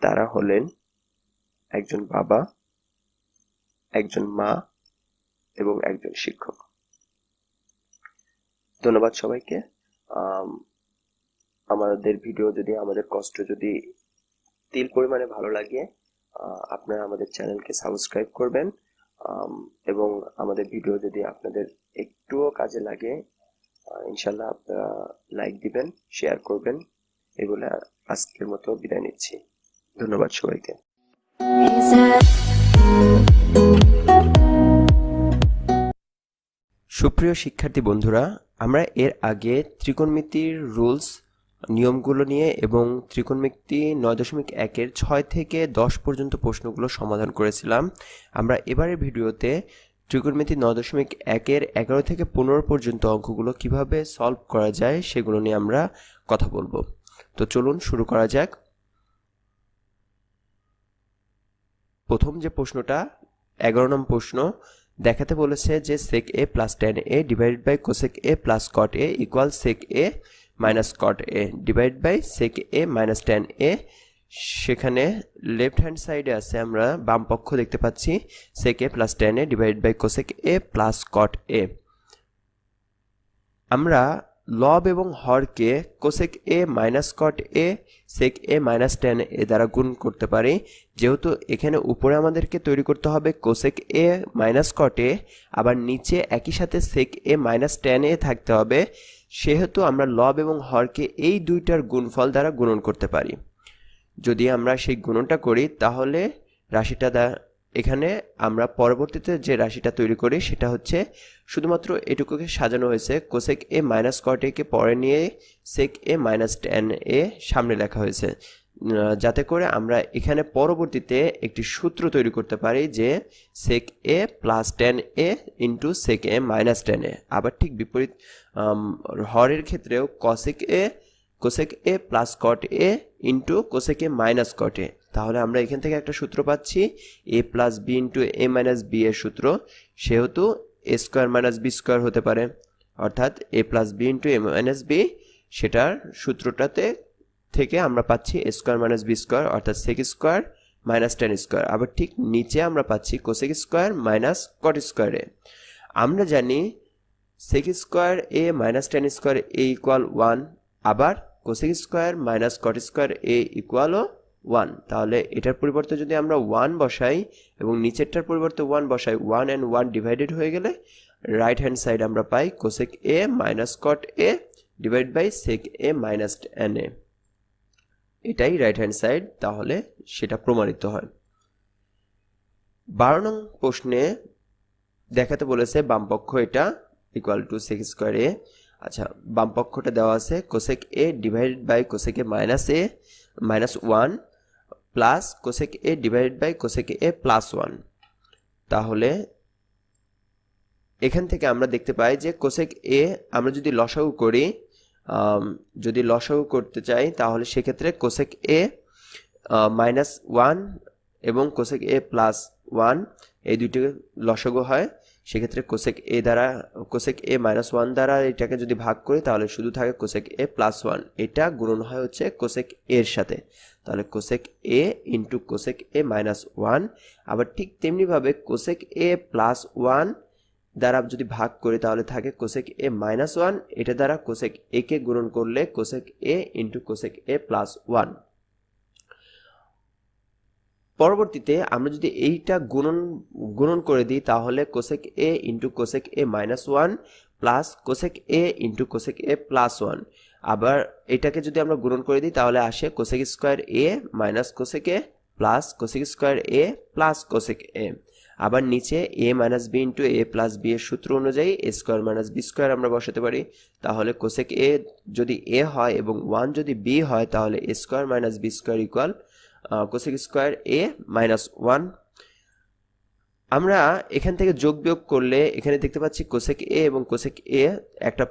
তারা হলেন একজন বাবা, একজন মা এবং একজন শিক্ষক। ধন্যবাদ সবাইকে। আমাদের ভিডিও যদি, আমাদের কষ্ট যদি তিল পরিমাণে ভালো লাগে, আপনারা আমাদের চ্যানেলকে সাবস্ক্রাইব করবেন এবং আমাদের ভিডিও যদি আপনাদের একটুও কাজে লাগে ইনশাল্লাহ আপনারা লাইক দিবেন, শেয়ার করবেন। এগুলো আজকের মতো বিদায় নিচ্ছি। ধন্যবাদ সবাইকে। সুপ্রিয় শিক্ষার্থী বন্ধুরা, আমরা এর আগে ত্রিকোণমিতির রুলস, নিয়মগুলো নিয়ে এবং ত্রিকোণমিতি 9.1-এর 6 থেকে 10 পর্যন্ত প্রশ্নগুলো সমাধান করেছিলাম। আমরা এবারের ভিডিওতে ত্রিকোণমিতি 9.1-এর 11 থেকে 15 পর্যন্ত অঙ্কগুলো কিভাবে সলভ করা যায় সেগুলো নিয়ে আমরা কথা বলবো। তো চলুন শুরু করা যাক। প্রথম যে প্রশ্নটা 11 নম্বর প্রশ্ন, দেখাতে বলেছে যে sec a plus tan a divided by cosec a plus cot a equal sec a minus cot a divided by sec a minus tan a। সেখানে লেফট হ্যান্ড সাইডে আছে, আমরা বাম পক্ষ দেখতে পাচ্ছি sec a plus tan a divided by cosec a plus cot a। আমরা লব এবং হরকে cosec A minus cot A sec A minus tan A দ্বারা গুণ করতে পারি। যেহেতু এখানে উপরে আমাদেরকে তৈরি করতে হবে cosec A minus cot A, আবার নিচে একই সাথে সেক এ মাইনাস ট্যান এ থাকতে হবে, সেহেতু আমরা লব এবং হরকে এই দুইটার গুণফল দ্বারা গুণন করতে পারি। যদি আমরা সেই গুণনটা করি তাহলে রাশিটা এখানে আমরা পরবর্তীতে যে রাশিটা তৈরি করি সেটা হচ্ছে শুধুমাত্র এটুকুকে সাজানো হয়েছে কোসেক এ মাইনাস কট এ কে পরে নিয়ে সেক এ মাইনাস ট্যান এ সামনে লেখা হয়েছে, যাতে করে আমরা এখানে পরবর্তীতে একটি সূত্র তৈরি করতে পারি যে sec A plus tan A into sec A minus tan A. আবার ঠিক বিপরীত হরের ক্ষেত্রেও cosec A plus cot A into cosec A minus cot A. তাহলে আমরা এখান থেকে একটা সূত্র পাচ্ছি A plus B into A minus B এর সূত্র, সেহেতু A square minus B square হতে পারে, অর্থাৎ A plus B into A minus B, সেটার সূত্রটাতে থেকে আমরা পাচ্ছি A square minus B square অর্থাৎ sec square minus tan square. আবার ঠিক নিচে আমরা পাচ্ছি cosec square minus cot square A. আমরা জানি sec square A minus tan square A equal 1, আবার cosec square minus cot square A ইকুয়ালও 1। তাহলে এটার পরিবর্তে যদি আমরা 1 বসাই এবং নিচেরটার পরিবর্তে 1 বসাই, 1 and 1 ডিভাইডেড হয়ে গেলে রাইট হ্যান্ড সাইড আমরা পাই cosec A minus cot A divide by sec A minus tan A. এটাই রাইট হ্যান্ড সাইড, তাহলে সেটা প্রমাণিত হয়। 12 নং প্রশ্নে দেখাতে বলেছে বামপক্ষ এটা equal to sec square A. আচ্ছা, বাম পক্ষটা দেওয়া আছে cosec A divided by cosec A minus 1 plus cosec A divided by cosec A plus 1। তাহলে এখান থেকে আমরা দেখতে পাই যে কোসেক এ আমরা যদি লসাগু করি, যদি লসাগু করতে চাই তাহলে সেক্ষেত্রে কোসেক এ মাইনাস 1 এবং কোসেক এ প্লাস 1 এই দুইটি লসাগু হয়। সেক্ষেত্রে কোসেক এ দ্বারা কোসেক এ মাইনাস 1 দ্বারা এটাকে যদি ভাগ করি তাহলে শুধু থাকে কোসেক এ প্লাস 1, এটা গুণন হয় হচ্ছে কোসেক এর সাথে। তাহলে cosec A into cosec A minus 1। আবার ঠিক তেমনিভাবে কোসেক এ প্লাস 1 দ্বারা যদি ভাগ করি তাহলে থাকে কোসেক এ মাইনাস 1, এটা দ্বারা কোসেক এ কে গুণন করলে cosec A into cosec A plus 1। পরবর্তীতে আমরা যদি এইটা গুণন করে দিই তাহলে cosec A into cosec A minus 1 plus cosec A into cosec A plus 1। আবার এটাকে যদি আমরা গুণন করে দিই তাহলে আসে cosec square A minus cosec A plus cosec square A plus cosec এ। আবার নিচে এ মাইনাস বি ইন্টু এ প্লাস বি এর সূত্র অনুযায়ী A square minus B square আমরা বসাতে পারি। তাহলে কোসেক এ যদি এ হয় এবং 1 যদি বি হয় তাহলে A square minus B square equal cosec square A minus 1। আমরা এখান থেকে যোগ বিয়োগ করলে এখানে দেখতে পাচ্ছি কোসেক এ এবং কোসেক এ একটা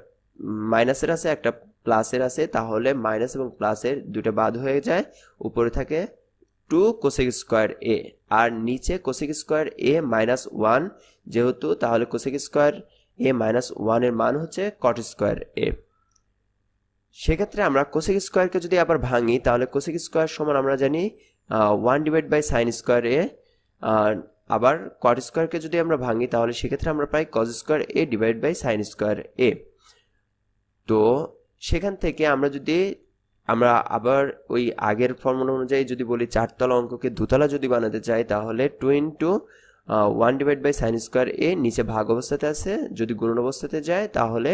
মাইনাসের আছে একটা প্লাসের আছে, তাহলে মাইনাস এবং প্লাসের দুটো বাদ হয়ে যায়, উপরে থাকে 2 কোসেক স্কোয়ার এ আর নিচে কোসেক স্কোয়ার এ মাইনাস 1 যেহেতু, তাহলে কোসেক স্কোয়ার এ মাইনাস 1 এর মান হচ্ছে কট স্কোয়ার এ। সেক্ষেত্রে আমরা কোসেক স্কোয়ারকে যদি আবার ভাঙি তাহলে কোসেক স্কোয়ার সমান আমরা জানি 1 divide by sign square A. আবার কট স্কোয়ারকে যদি আমরা ভাঙি তাহলে সেক্ষেত্রে আমরা পাই cos square A divide by sign square এ। তো সেখান থেকে আমরা আবার ওই আগের ফর্মুলা অনুযায়ী যদি বলি চারতলা অঙ্ককে দুতলা যদি বানাতে চাই তাহলে 2 into 1 divide by sign square A নিচে ভাগ অবস্থাতে আছে, যদি গুণন অবস্থাতে যায় তাহলে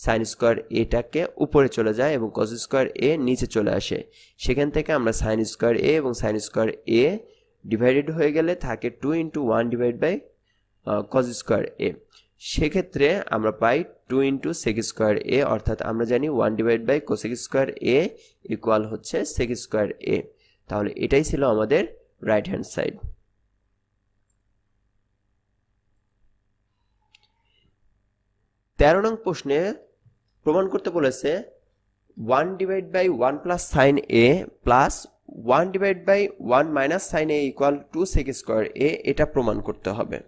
সাইন স্কোয়ার এটাকে উপরে চলে যায় এবং কজ স্কোয়ার এ নিচে চলে আসে। সেখান থেকে আমরা সাইন স্কোয়ার এ এবং সাইন স্কোয়ার এ ডিভাইডেড হয়ে গেলে থাকে 2 into 1 divide by cos square A. সেক্ষেত্রে আমরা পাই 2 ইন্টু সেক স্কোয়ার এ, অর্থাৎ আমরা জানি 1 divide by cosec square A equal হচ্ছে সেক স্কোয়ার এ। তাহলে এটাই ছিল আমাদের রাইট হ্যান্ড সাইড। 13 নং প্রশ্নে প্রমাণ করতে বলেছে 1 divide by 1 plus sine A plus 1 divide by 1 minus sine A equal 2 sec square A, এটা প্রমাণ করতে হবে।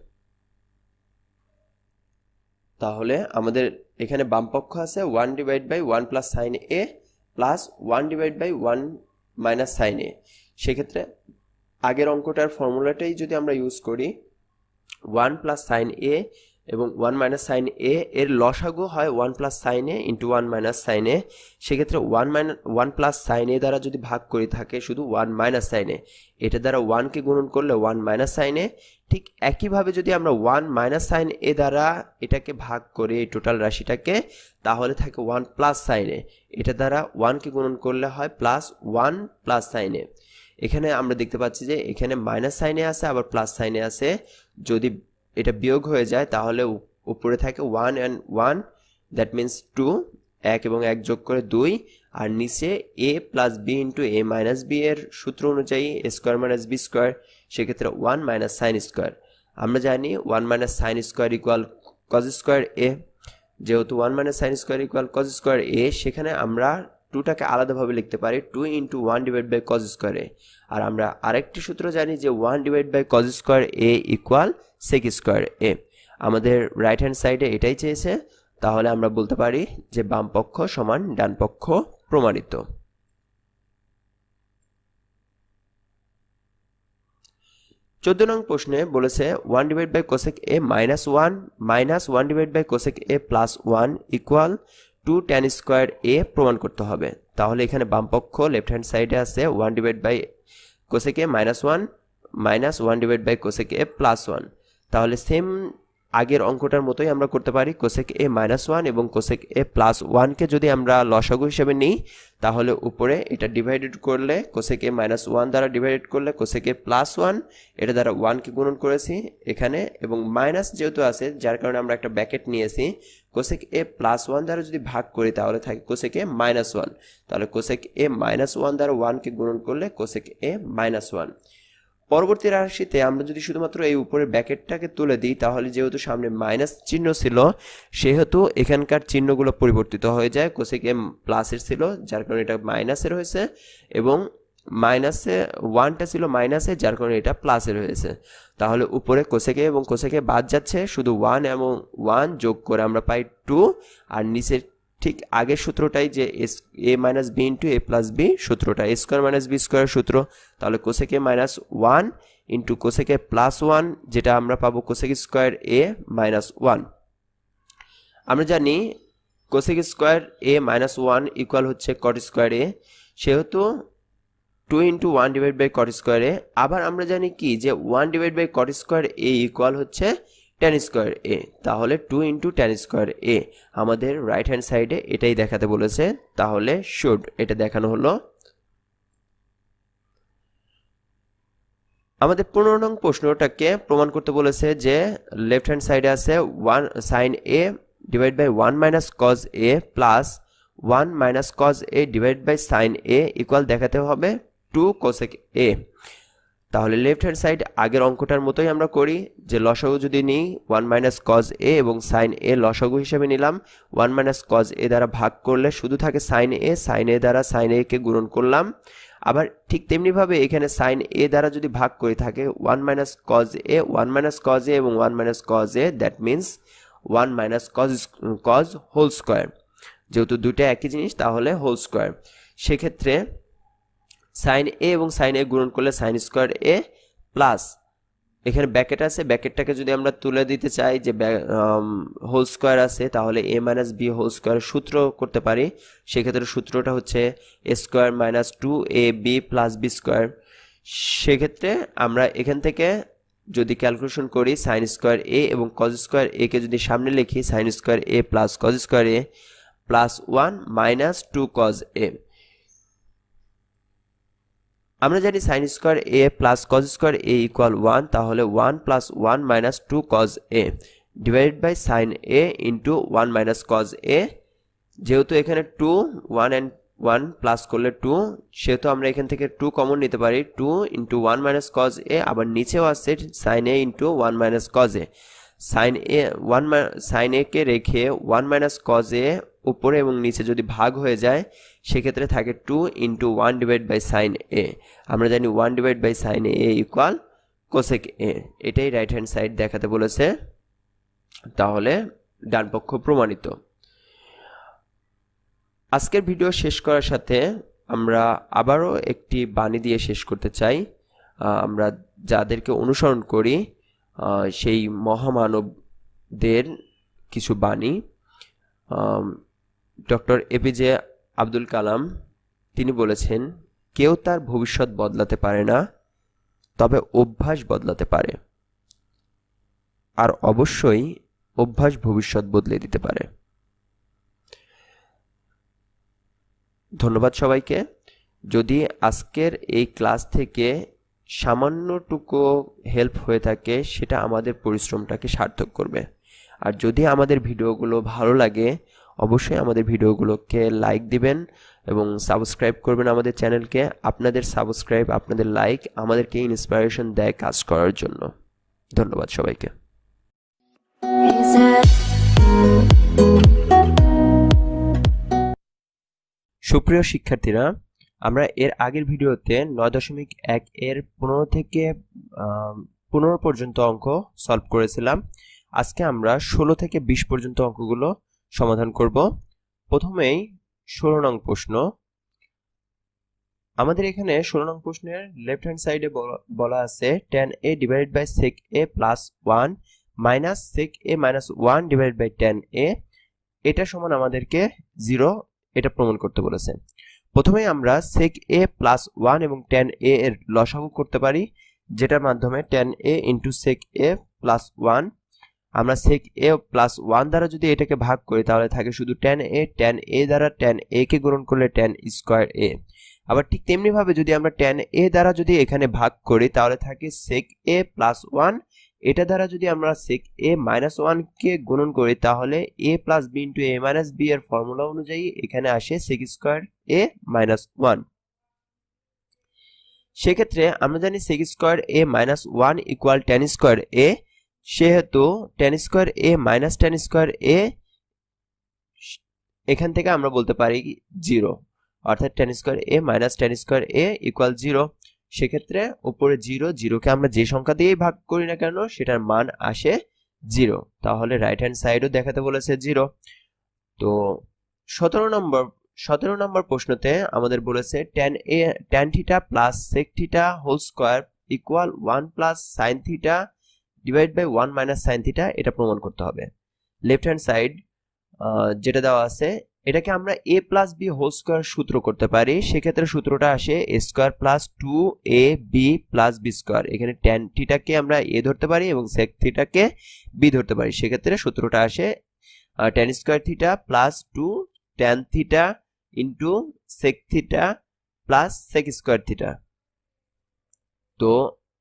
তাহলে আমাদের এখানে বাম পক্ষ আছে 1 divide by 1 plus sine A plus 1 divide by 1 minus sine A. সেক্ষেত্রে আগের অঙ্কটার ফর্মুলাটাই যদি আমরা ইউজ করি 1 প্লাস সাইন এ এবং 1 মাইনাস সাইন এ এর লসাগু হয় 1 plus sine A into 1 minus sine A. সেক্ষেত্রে 1 প্লাস সাইন এ দ্বারা যদি ভাগ করে থাকে শুধু 1 মাইনাস সাইন এ, এটা দ্বারা 1কে গুণন করলে 1 মাইনাস সাইন এ। ঠিক একইভাবে যদি আমরা 1 মাইনাস সাইন এ দ্বারা এটাকে ভাগ করি এই টোটাল রাশিটাকে তাহলে থাকে 1 প্লাস সাইন এ, এটা দ্বারা 1কে গুণন করলে হয় প্লাস 1 প্লাস সাইন এ। এখানে আমরা দেখতে পাচ্ছি যে এখানে মাইনাস সাইন এ আছে আবার প্লাস সাইন এ আছে, যদি এটা বিয়োগ হয়ে যায় তাহলে উপরে থাকে 1 and 1, দ্যাট মিনস 2, 1 এবং 1 যোগ করে 2, আর নিচে a plus B into A minus B এর সূত্র অনুযায়ী A square minus B square, সেক্ষেত্রে 1 মাইনাস সাইন স্কোয়ার। আমরা জানি 1 minus sine square equal cos square A, যেহেতু 1 minus sine square equal cos square A, সেখানে আমরা 2টাকে আলাদাভাবে লিখতে পারি 2 into 1 divide by cos square A. আর আমরা আরেকটি সূত্র জানি যে 1 divide by cos square A equal sec square এ। আমাদের রাইট হ্যান্ড সাইডে এটাই চেয়েছে, তাহলে আমরা বলতে পারি যে বাম পক্ষ সমান ডান পক্ষ প্রমাণিত। 14 নং প্রশ্নে বলেছে 1 divide by cosec A minus 1 minus 1 divide by cosec A plus 1 equal 2 tan square A প্রমাণ করতে হবে। তাহলে এখানে বাম পক্ষ লেফট হ্যান্ড সাইডে আছে 1 divide by cosec A minus 1 minus 1 divide by cosec A plus 1। তাহলে সেম আগের অঙ্কটার মতোই আমরা করতে পারি কোসেক এ মাইনাস 1 এবং কোসেক এ প্লাস 1কে যদি আমরা লসাগু হিসেবে নিই তাহলে উপরে এটা ডিভাইডেড করলে কোসেক এ মাইনাস 1 দ্বারা ডিভাইডেড করলে কোসেক এ প্লাস 1, এটা দ্বারা 1কে গুণন করেছি এখানে এবং মাইনাস যেহেতু আছে যার কারণে আমরা একটা ব্র্যাকেট নিয়েছি, কোসেক এ প্লাস 1 দ্বারা যদি ভাগ করি তাহলে থাকে কোসেক এ মাইনাস 1, তাহলে কোসেক এ মাইনাস 1 দ্বারা 1কে গুণন করলে কোসেক এ মাইনাস 1। পরবর্তী রাশিতে আমরা যদি শুধুমাত্র এই উপরের ব্র্যাকেটটাকে তুলে দিই তাহলে যেহেতু সামনে মাইনাস চিহ্ন ছিল সেহেতু এখানকার চিহ্নগুলো পরিবর্তিত হয়ে যায়, কোসেক এ প্লাসের ছিল যার কারণে এটা মাইনাসের হয়েছে এবং মাইনাসে 1টা ছিল মাইনাসে যার কারণে এটা প্লাসের হয়েছে। তাহলে উপরে কোসেক এ এবং কোসেক এ বাদ যাচ্ছে, শুধু 1 এবং 1 যোগ করে আমরা পাই 2, আর নিচের ঠিক আগের সূত্রটাই যে এ মাইনাস বি ইন্টু এ প্লাস বি সূত্রটা, এ স্কোয়ার মাইনাস বি স্কোয়ার সূত্র, তাহলে cosec A minus 1 into cosec A plus 1 যেটা আমরা পাবো কোসেক স্কোয়ার এ মাইনাস 1। আমরা জানি cosec square A minus 1 equal হচ্ছে কট স্কোয়ার এ, সেহেতু 2 into 1 divide by cot square A. আবার আমরা জানি কি যে 1 divide by cot square A equal হচ্ছে tan স্কোয়ার a, তাহলে 2 ইন্টু tan স্কোয়ার a আমাদের রাইট হ্যান্ড সাইডে এটাই দেখাতে বলেছে, তাহলে শুড এটা দেখানো হলো। আমাদের 15 নং প্রশ্নটাকে প্রমাণ করতে বলেছে যে লেফট হ্যান্ড সাইডে আছে 1 sin a divide by 1 minus cos a plus 1 minus cos a divide by sin a equal দেখাতে হবে 2 cosec a। তাহলে লেফট হ্যান্ড সাইড আগের অঙ্কটার মতোই আমরা করি, যে লসাগু যদি নিই 1 মাইনাস cos a এবং sin a লসাগু হিসেবে নিলাম, 1 মাইনাস cos a দ্বারা ভাগ করলে শুধু থাকে sin a দ্বারা sin a কে গুণন করলাম। আবার ঠিক তেমনিভাবে এখানে sin a দ্বারা যদি ভাগ করে থাকে 1 minus cos a, 1 minus cos a এবং 1 minus cos a, that means 1 minus cos whole square, যেহেতু দুটো একই জিনিস তাহলে হোল স্কোয়ার। সেক্ষেত্রে sin a এবং sin a গুণন করলে sin স্কোয়ার a প্লাস এখানে ব্র্যাকেট আছে, ব্র্যাকেটটাকে যদি আমরা তুলে দিতে চাই যে হোল স্কোয়ার আছে তাহলে a minus b whole square সূত্র করতে পারি। সেক্ষেত্রে সূত্রটা হচ্ছে a square minus 2ab plus b square. সেক্ষেত্রে আমরা এখান থেকে যদি ক্যালকুলেশন করি sin স্কোয়ার a এবং cos স্কোয়ার a কে যদি সামনে লিখি sin square a plus cos square a plus 1 minus 2 cos a। আমরা জানি sin square a plus cos square a equal 1, তাহলে 1 plus 1 minus 2 cos a divided by sin a into 1 minus cos a। যেহেতু এখানে 2 1 and 1 plus করলে 2, সেহেতু আমরা এখান থেকে 2 কমন নিতে পারি, 2 ইন্টু 1 মাইনাস cos a, আবার নিচেও আছে sin a into 1 minus cos a। sin a কে রেখে 1 মাইনাস cos a উপরে এবং নিচে যদি ভাগ হয়ে যায় সেক্ষেত্রে থাকে 2 into 1 divide by sin a। আমরা জানি 1 divide by sin a equal cosec a। এটাই রাইট হ্যান্ড সাইড দেখাতে বলেছে, তাহলে ডান পক্ষ প্রমাণিত। আজকের ভিডিও শেষ করার সাথে আমরা আবারও একটি বাণী দিয়ে শেষ করতে চাই। আমরা যাদেরকে অনুসরণ করি সেই মহামানবদের কিছু বাণী। ডক্টর এপিজে আব্দুল কালাম তিনি বলেছেন, কেউ তার ভবিষ্যৎ বদলাতে পারে না, তবে অভ্যাস বদলাতে পারে, আর অবশ্যই অভ্যাস ভবিষ্যৎ বদলে দিতে পারে। ধন্যবাদ সবাইকে। যদি আজকের এই ক্লাস থেকে সামান্যটুকু হেল্প হয়ে থাকে সেটা আমাদের পরিশ্রমটাকে সার্থক করবে। আর যদি আমাদের ভিডিওগুলো ভালো লাগে অবশ্যই আমাদের ভিডিওগুলোকে লাইক দিবেন এবং সাবস্ক্রাইব করবেন আমাদের চ্যানেলকে। আপনাদের সাবস্ক্রাইব, আপনাদের লাইক আমাদেরকে ইন্সপিরেশন দেয় কাজ করার জন্য। ধন্যবাদ সবাইকে। সুপ্রিয় শিক্ষার্থীরা, আমরা এর আগের ভিডিওতে 9.1 এর 15 থেকে 15 পর্যন্ত অঙ্ক সলভ করেছিলাম। আজকে আমরা 16 থেকে 20 পর্যন্ত অঙ্কগুলো সমাধান করব। প্রথমেই 16 নং প্রশ্ন। আমাদের এখানে 16 নং প্রশ্নের লেফট হ্যান্ড সাইডে বলা আছে tan a divided by sec a plus 1 minus sec a minus 1 divided by tan a, এটা সমান আমাদেরকে 0, এটা প্রমাণ করতে বলেছে। প্রথমে আমরা sec a প্লাস 1 এবং tan a এর লসাগু করতে পারি, যেটার মাধ্যমে tan a into sec a plus 1। আমরা sec a প্লাস 1 দ্বারা যদি এটাকে ভাগ করি তাহলে থাকে শুধু tan a দ্বারা tan a কে গুণন করলে tan স্কোয়ার a। আবার ঠিক তেমনি ভাবে যদি আমরা tan a দ্বারা যদি এখানে ভাগ করি তাহলে থাকে sec a প্লাস 1। এটা দ্বারা যদি আমরা sec a মাইনাস 1 কে গুণন করি তাহলে a plus b into a minus b এর ফর্মুলা অনুযায়ী এখানে আসে sec স্কোয়ার a মাইনাস 1। সেক্ষেত্রে আমরা জানি sec square a minus 1 equal tan square a, সেহেতু tan square a minus tan square a এখান থেকে আমরা বলতে পারি 0, অর্থাৎ tan square a minus tan square a equal 0। সেক্ষেত্রে উপরে 0, 0কে আমরা যে সংখ্যা দিয়েই ভাগ করি না কেন সেটার মান আসে 0, তাহলে রাইট হ্যান্ড সাইডও দেখাতে বলেছে 0। তো 17 নম্বর প্রশ্নতে আমাদের বলেছে tan theta plus sec theta whole square equal 1 plus sin theta divide by 1 minus sin theta, এটা প্রমাণ করতে হবে। লেফট হ্যান্ড সাইড যেটা দেওয়া আছে এটাকে আমরা a plus B whole square সূত্র করতে পারি। সেক্ষেত্রে সূত্রটা আসে a square plus 2ab plus B square. এখানে ট্যান থিটাকে আমরা a ধরতে পারি এবং সেক থিটাকে b ধরতে পারি। সেক্ষেত্রে সূত্রটা আসে tan square theta plus 2 tan theta into sec theta plus sec square theta. তো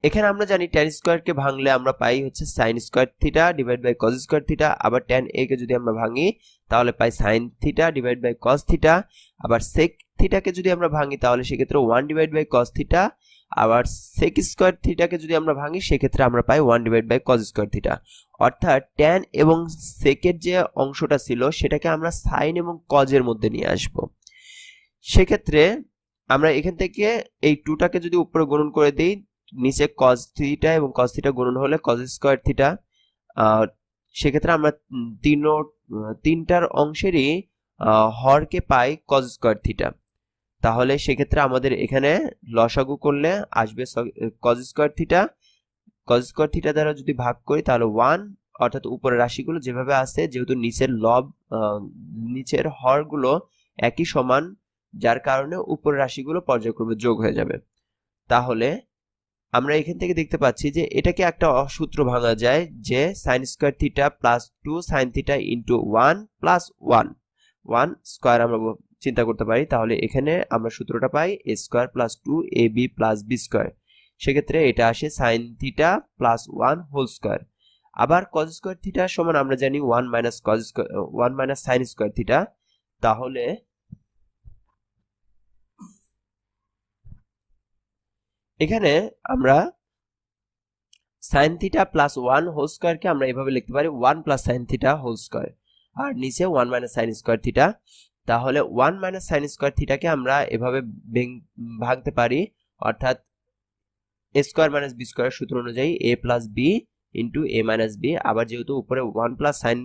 এখানে আমরা জানি ট্যান স্কোয়ারকে ভাঙলে আমরা পাই হচ্ছে sine square theta divide by cos square theta. আবার ট্যান এ কে যদি আমরা ভাঙি তাহলে পাই sine theta divide by cos theta. আবার সেক থিটাকে যদি আমরা ভাঙি তাহলে সেক্ষেত্রে 1 ডিভাইড বাই কজ থিটা। আবার সেক স্কোয়ার থিটাকে যদি আমরা ভাঙি সেক্ষেত্রে আমরা পাই 1 divide by cos square theta. অর্থাৎ ট্যান এবং সেকের যে অংশটা ছিল সেটাকে আমরা সাইন এবং কজের মধ্যে নিয়ে আসব। সেক্ষেত্রে আমরা এখান থেকে এই 2টাকে যদি উপরে গুণন করে দিই, নিচে cos থিটা এবং cos থিটা গুণন হলে cos স্কয়ার থিটা। সেক্ষেত্রে আমরা তিনটার অংশেরই হরকে পাই cos স্কয়ার থিটা। তাহলে সেক্ষেত্রে আমাদের এখানে লসাগু করলে আসবে cos square theta. cos square theta দ্বারা যদি ভাগ করি তাহলে 1, অর্থাৎ উপরের রাশিগুলো যেভাবে আছে, যেহেতু নিচের হরগুলো একই সমান, যার কারণে উপরের রাশিগুলো পর্যায়ক্রমে যোগ হয়ে যাবে। তাহলে আমরা এখান থেকে দেখতে পাচ্ছি যে এটাকে একটা সূত্র ভাঙা যায় যে sin square theta plus 2 sin theta into 1 plus 1 square আমরা চিন্তা করতে পারি। তাহলে এখানে আমরা সূত্রটা পাই a square plus 2ab plus b square. সেক্ষেত্রে এটা আসে sin theta plus 1 whole square. আবার cos স্কয়ার থিটা সমান আমরা জানি 1 মাইনাস sin স্কয়ার থিটা। তাহলে এখানে আমরা sin থিটা প্লাস 1 হোল স্কয়ারকে আমরা এভাবে লিখতে পারি 1 plus sin theta whole square, আর নিচে 1 মাইনাস sin স্কয়ার থিটা। তাহলে 1 মাইনাস sin স্কয়ার থিটাকে আমরা এভাবে ভাঙতে পারি, অর্থাৎ a square minus b square সূত্র অনুযায়ী a plus b into a minus b। আবার যেহেতু উপরে 1 plus sin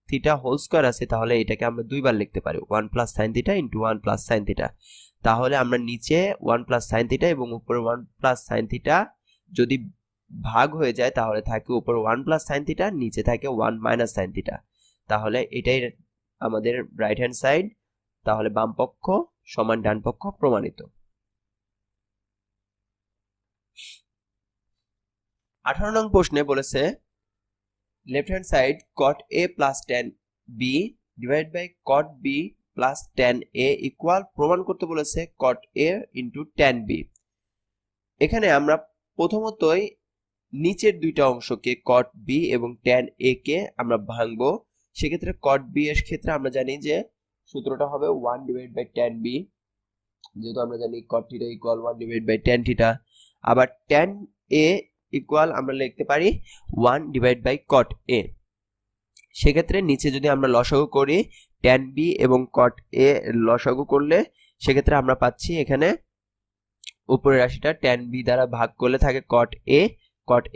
theta whole square আছে তাহলে এটাকে আমরা দুইবার লিখতে পারি 1 plus sin theta into 1 plus sin theta. তাহলে আমরা নিচে 1 প্লাস sin থিটা এবং উপরে 1 প্লাস sin থিটা যদি ভাগ হয়ে যায় তাহলে থাকে উপরে 1 প্লাস sin থিটা, নিচে থাকে 1 মাইনাস sin থিটা। তাহলে এটাই আমাদের রাইট হ্যান্ড সাইড। তাহলে বাম পক্ষ সমান ডান পক্ষ প্রমাণিত। 18 নং প্রশ্নে বলেছে left hand side cot a plus tan b divide by cot b plus tan a equal প্রমাণ করতে বলেছে cot a into tan b। এখানে আমরা প্রথমতই নিচের দুইটা অংশকে cot b এবং tan a কে আমরা ভাঙবো। সেক্ষেত্রে cot b এর ক্ষেত্রে আমরা জানি যে সূত্রটা হবে 1 ডিভাইড বাই tan b, যেহেতু আমরা জানি cot theta equal 1 divide by tan theta. আবার tan a ইকুয়াল আমরা লিখতে পারি 1 ডিভাইড বাই cot a। সেক্ষেত্রে নিচে যদি আমরা লসাগু করি tan b এবং cot a লসাগু করলে সেক্ষেত্রে আমরা পাচ্ছি এখানে উপরের রাশিটা tan b দ্বারা ভাগ করলে থাকে cot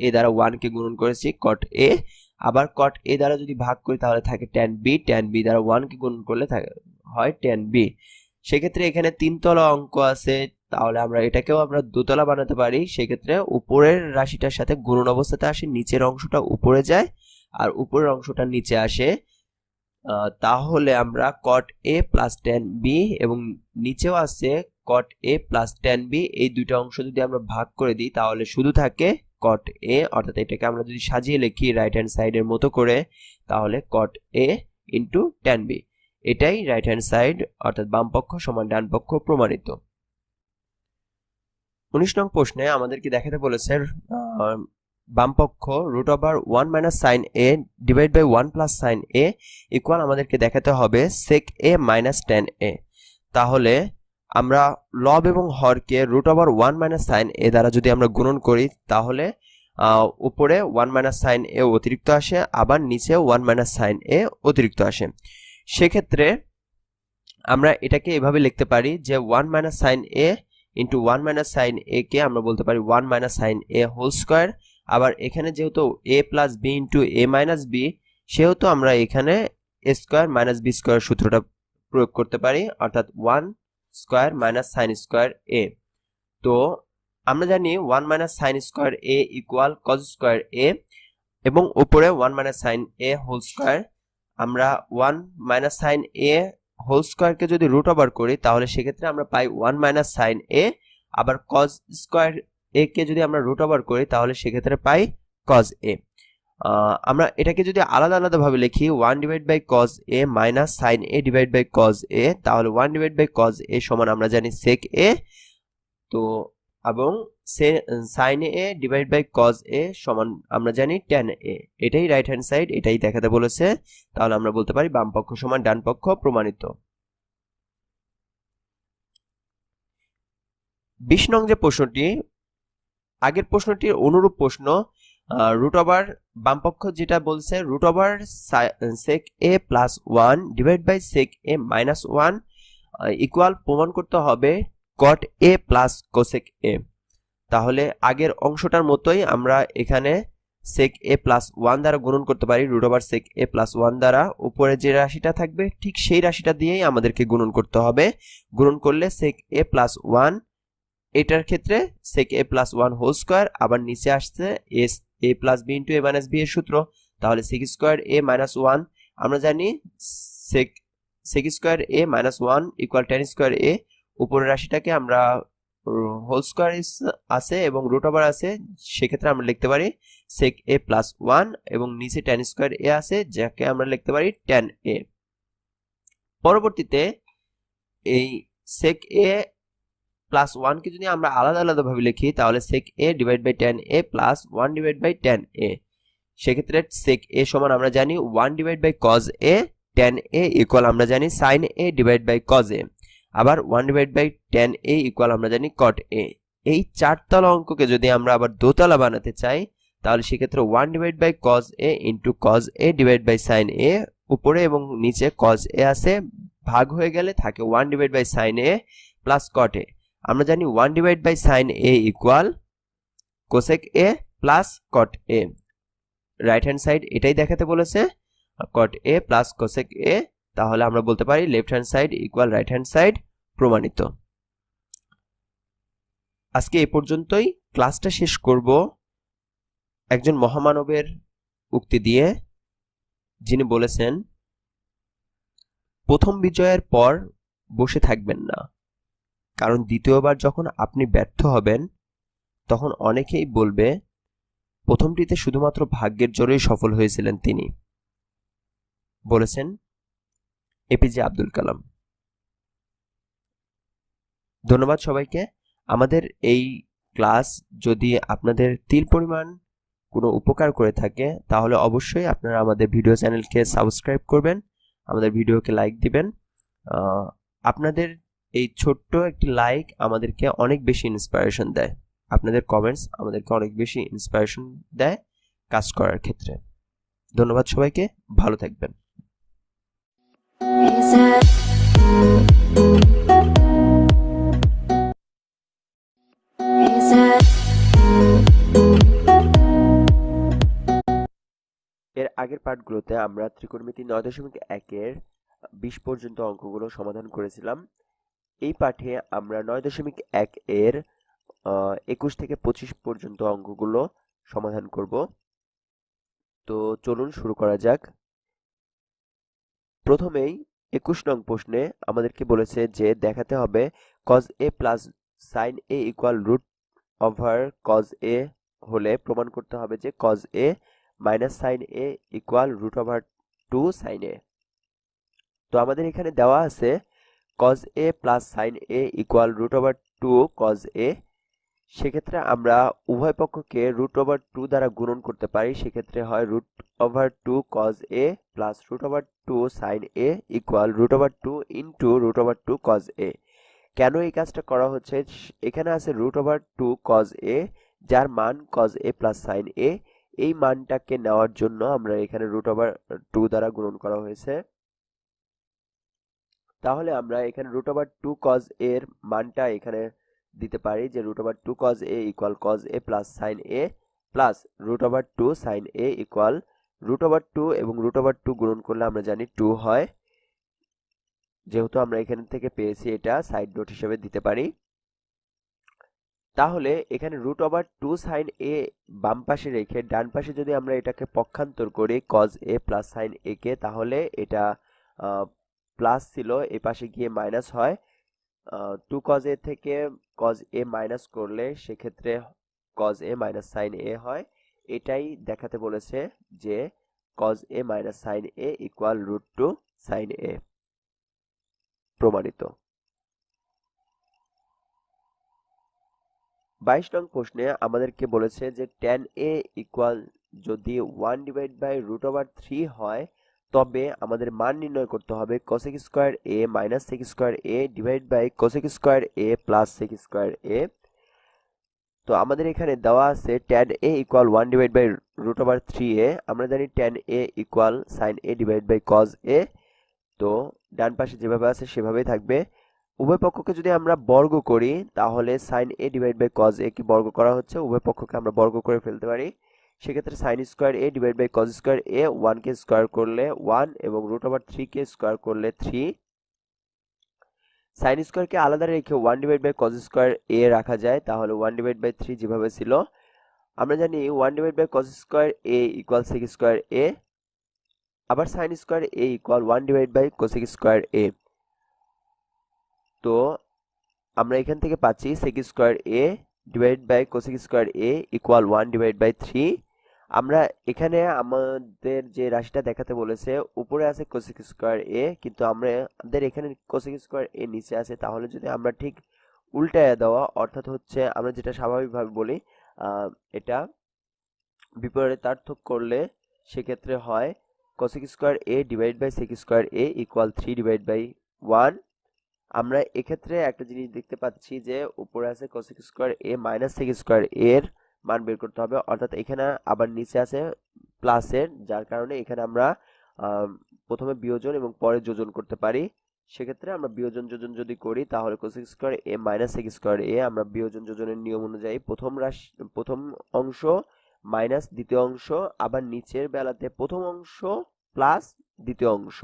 a দ্বারা 1 কে গুণন করেছি cot a। আবার cot a দ্বারা যদি ভাগ করি তাহলে থাকে tan b দ্বারা 1 কে গুণন করলে হয় tan b। সেক্ষেত্রে এখানে তিনতলা অঙ্ক আছে, তাহলে আমরা এটাকেও আমরা দুতলা বানাতে পারি। সেক্ষেত্রে উপরের রাশিটার সাথে গুণন অবস্থাতে আসে, নিচের অংশটা উপরে যায় আর উপরের অংশটা নিচে আসে। তাহলে আমরা cot a plus tan b এবং নিচেও আছে cot a plus tan b, এই দুইটা অংশ যদি আমরা ভাগ করে দিই তাহলে শুধু থাকে cot a। অর্থাৎ এটাকে আমরা যদি সাজিয়ে লিখি রাইট হ্যান্ড সাইডের মতো করে তাহলে cot a into tan b। এটাই রাইট হ্যান্ড সাইড, অর্থাৎ বাম পক্ষ সমান ডান পক্ষ প্রমাণিত। 19 নং প্রশ্নে আমাদেরকে দেখাতে বলেছে বাম পক্ষ root over 1 minus sine A divide by 1 plus sine A equal আমাদেরকে দেখাতে হবে সেক এ মাইনাস ট্যান এ। তাহলে আমরা লব এবং হরকে রুট ওভার 1 মাইনাস সাইন এ দ্বারা যদি আমরা গুণন করি তাহলে উপরে 1 মাইনাস সাইন এ অতিরিক্ত আসে, আবার নিচে 1 মাইনাস সাইন এ অতিরিক্ত আসে। সেক্ষেত্রে আমরা এটাকে এভাবে লিখতে পারি যে 1 minus sine A into 1 minus sine a কে আমরা বলতে পারি 1 minus sine a whole square. আবার এখানে যেহেতু a plus B into A minus b, সেহেতু আমরা এখানে a square minus B square সূত্রটা প্রয়োগ করতে পারি, অর্থাৎ 1 স্কোয়ার মাইনাস সাইন স্কোয়ার এ। তো আমরা জানি 1 মাইনাস সাইন স্কোয়ার এ ইকুয়াল কজ স্কোয়ার এ এবং উপরে 1 minus sine a whole square. আমরা 1 মাইনাস সাইন এ হোল স্কোয়ারকে যদি রুট ওভার করি তাহলে সেক্ষেত্রে আমরা পাই 1 মাইনাস সাইন এ, আবার কজ স্কোয়ার এ কে যদি আমরা রুট ওভার করি তাহলে সেক্ষেত্রে পাই কজ এ। আমরা এটাকে যদি আলাদা আলাদাভাবে লিখি 1 divide by cos a minus sine A divide by cos এ, তাহলে 1 ডিভাইড বাই কজ এ সমান আমরা জানি সেক এ, তো এবং sine A divide by cos a সমান আমরা জানি ট্যান এ। এটাই রাইট হ্যান্ড সাইড, এটাই দেখাতে বলেছে, তাহলে আমরা বলতে পারি বাম পক্ষ সমান ডান পক্ষ, প্রমাণিত। 20 নং যে প্রশ্নটি, আগের প্রশ্নটির অনুরূপ প্রশ্ন, রুট ওভার বাম পক্ষ যেটা বলছে root over sec A plus 1 divide by sec A minus 1 equal প্রমাণ করতে হবে কট এ প্লাস কোসেক এ। তাহলে আগের অংশটার মতোই আমরা এখানে সেক এ প্লাস 1 দ্বারা গুণন করতে পারি রুট ওভার সেক এ প্লাস 1 দ্বারা। উপরে যে রাশিটা থাকবে ঠিক সেই রাশিটা দিয়েই আমাদেরকে গুণন করতে হবে। গুণন করলে সেক এ প্লাস 1, এটার ক্ষেত্রে সেক এ প্লাস 1 হোল স্কোয়ার, আবার নিচে আসছে এস a plus B into A minus B এর সূত্র, তাহলে সেক স্কোয়ার এ মাইনাস 1। আমরা জানি sec square A minus 1 equal ten square এ। উপরের রাশিটাকে আমরা হোল স্কোয়ার আছে এবং রুট ওভার আছে, সেক্ষেত্রে আমরা লিখতে পারি সেক এ প্লাস 1 এবং নিচে টেন স্কোয়ার এ আছে, যাকে আমরা লিখতে পারি টেন এ। পরবর্তীতে এই সেক এ প্লাস 1 কে যদি আমরা আলাদা আলাদাভাবে লিখি তাহলে sec A divide by tan A plus 1 divide by tan A. সেক্ষেত্রে সেক এ সমান আমরা জানি 1 divide by cos A, tan A equal আমরা জানি sine A divide by cos A, আবার 1 divide by tan A equal আমরা জানি কট এ। এই চারতলা অঙ্ককে যদি আমরা আবার দোতলা বানাতে চাই তাহলে সেক্ষেত্রে 1 divide by cos A into cos A divide by sine A, উপরে এবং নিচে কজ এ আছে, ভাগ হয়ে গেলে থাকে 1 divide by sine A plus cot A. আমরা জানি 1 divide by sine A equal cosec A plus cot A. Right hand side এটাই দেখাতে বলেছে, কট এ প্লাস কোসেক এ, তাহলে আমরা বলতে পারি left hand side equal right hand side, প্রমাণিত। আজকে এই পর্যন্তই, ক্লাসটা শেষ করব একজন মহামানবের উক্তি দিয়ে, যিনি বলেছেন প্রথম বিজয়ের পর বসে থাকবেন না, কারণ দ্বিতীয়বার যখন আপনি ব্যর্থ হবেন তখন অনেকেই বলবে প্রথমটিতে শুধুমাত্র ভাগ্যের জোরেই সফল হয়েছিলেন তিনি। বলেছেন এপিজে আব্দুল কালাম। ধন্যবাদ সবাইকে। আমাদের এই ক্লাস যদি আপনাদের তিল পরিমাণ কোনো উপকার করে থাকে তাহলে অবশ্যই আপনারা আমাদের ভিডিও চ্যানেলকে সাবস্ক্রাইব করবেন, আমাদের ভিডিওকে লাইক দিবেন। আপনাদের এই ছোট্ট একটি লাইক আমাদেরকে অনেক বেশি ইন্সপিরেশন দেয়, আপনাদের কমেন্টস আমাদেরকে অনেক বেশি ইন্সপিরেশন দেয় কাজ করার ক্ষেত্রে। ধন্যবাদ সবাইকে, ভালো থাকবেন। এর আগের পার্টগুলোতে আমরা ত্রিকোণমিতি 9.1-এর 20 পর্যন্ত অঙ্কগুলো সমাধান করেছিলাম। এই পাঠে আমরা 9.1-এর 21 থেকে 25 পর্যন্ত অঙ্কগুলো সমাধান করব। তো চলুন শুরু করা যাক। প্রথমেই 21 নং প্রশ্নে আমাদেরকে বলেছে যে দেখাতে হবে cos a plus sin a equal root over cos a হলে প্রমাণ করতে হবে যে cos a minus sin a equal root over 2 sin a। তো আমাদের এখানে দেওয়া আছে cos a plus sin a equal root over 2 cos a। সেক্ষেত্রে আমরা উভয় পক্ষকে রুট ওভার 2 দ্বারা গুণন করতে পারি, সেক্ষেত্রে হয় root over 2 cos a plus root over 2 sin a equal root over 2 into root over 2 cos a। কেন এই কাজটা করা হচ্ছে, এখানে আছে রুট ওভার 2 cos a যার মান cos a plus sin a, এই মানটাকে নেওয়ার জন্য আমরা এখানে রুট ওভার 2 দ্বারা গুণন করা হয়েছে। তাহলে আমরা এখানে রুট ওভার 2 cos a এর মানটা এখানে দিতে পারি যে root over 2 cos a equal cos a plus sin a plus root over 2 sin a equal root over 2 এবং রুট ওভার 2 গুণন করলে আমরা জানি 2 হয়, যেহেতু আমরা এখান থেকে পেয়েছি এটা সাইড নোট হিসেবে দিতে পারি। তাহলে এখানে রুট ওভার 2 sin a বাম পাশে রেখে ডান পাশে যদি আমরা এটাকে পক্ষান্তর করি cos a plus sin a কে, তাহলে এটা প্লাস ছিল এই পাশে গিয়ে মাইনাস হয়। 2 cos a থেকে cos a মাইনাস করলে সেক্ষেত্রে cos a minus sin a হয়। এটাই দেখাতে বলেছে যে cos a minus sin a equal √2 sin a। প্রমাণিত। 22 নং প্রশ্নে আমাদেরকে বলেছে যে tan a ইকুয়াল যদি 1/√3 হয় তবে আমাদের মান নির্ণয় করতে হবে cosec square a minus sec square a divide by cosec square a plus sec square a। তো আমাদের এখানে দেওয়া আছে tan a ইকুয়াল 1/√3a। আমরা জানি tan a equal sin a divide by cos a। তো ডান পাশে যেভাবে আছে সেভাবেই থাকবে। উভয় পক্ষকে যদি আমরা বর্গ করি তাহলে sin a divide by cos a কে বর্গ করা হচ্ছে, উভয় পক্ষকে আমরা বর্গ করে ফেলতে পারি। সেক্ষেত্রে sin square a divide by cos square a 1 কে স্কয়ার করলে 1 এবং √3 কে স্কয়ার করলে 3। sin স্কয়ারকে আলাদা রেখে 1 divide by cos square a রাখা যায়, তাহলে 1 ডিভাইড বাই 3 যেভাবে ছিল। আমরা জানি 1 divide by cos square a equal sec square a, আবার sin square a equal 1 divide by cosec square a। তো আমরা এখান থেকে পাচ্ছি sec square a divide by cosec square a equal 1 divide by 3। আমরা এখানে আমাদের যে রাশিটা দেখাতে বলেছে উপরে আছে cosec স্কয়ার a, কিন্তু আমাদের এখানে cosec স্কয়ার a নিচে আছে। তাহলে যদি আমরা ঠিক উল্টায় দেওয়া, অর্থাৎ হচ্ছে আমরা যেটা স্বাভাবিকভাবে বলি এটা বিপরীতার্থক করলে সেক্ষেত্রে হয় cosec square a divide by sec square a equal 3 divide by 1। আমরা এক্ষেত্রে একটা জিনিস দেখতে পাচ্ছি যে উপরে আছে cosec square a minus sec square a এর মান বের করতে হবে, অর্থাৎ এখানে আবার নিচে আছে প্লাসের, যার কারণে এখানে আমরা প্রথমে বিয়োজন এবং পরে যোজন করতে পারি। সেক্ষেত্রে আমরা বিয়োজন যোজন যদি করি তাহলে cosec square a minus sec square a আমরা বিয়োজন যোজনের নিয়ম অনুযায়ী প্রথম অংশ মাইনাস দ্বিতীয় অংশ, আবার নিচের বেলাতে প্রথম অংশ প্লাস দ্বিতীয় অংশ।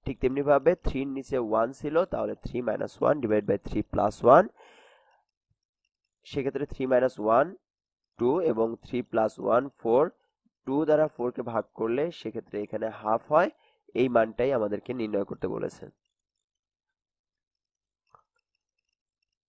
ঠিক তেমনি ভাবে 3 এর নিচে 1 ছিল, তাহলে 3 মাইনাস 1 ডিভাইড বাই 3 প্লাস 1। সেক্ষেত্রে 3 মাইনাস 1 2 এবং 3 প্লাস 1 4। 2 দ্বারা 4 কে ভাগ করলে সেক্ষেত্রে এখানে হাফ হয়। এই মানটাই আমাদেরকে নির্ণয় করতে বলেছে।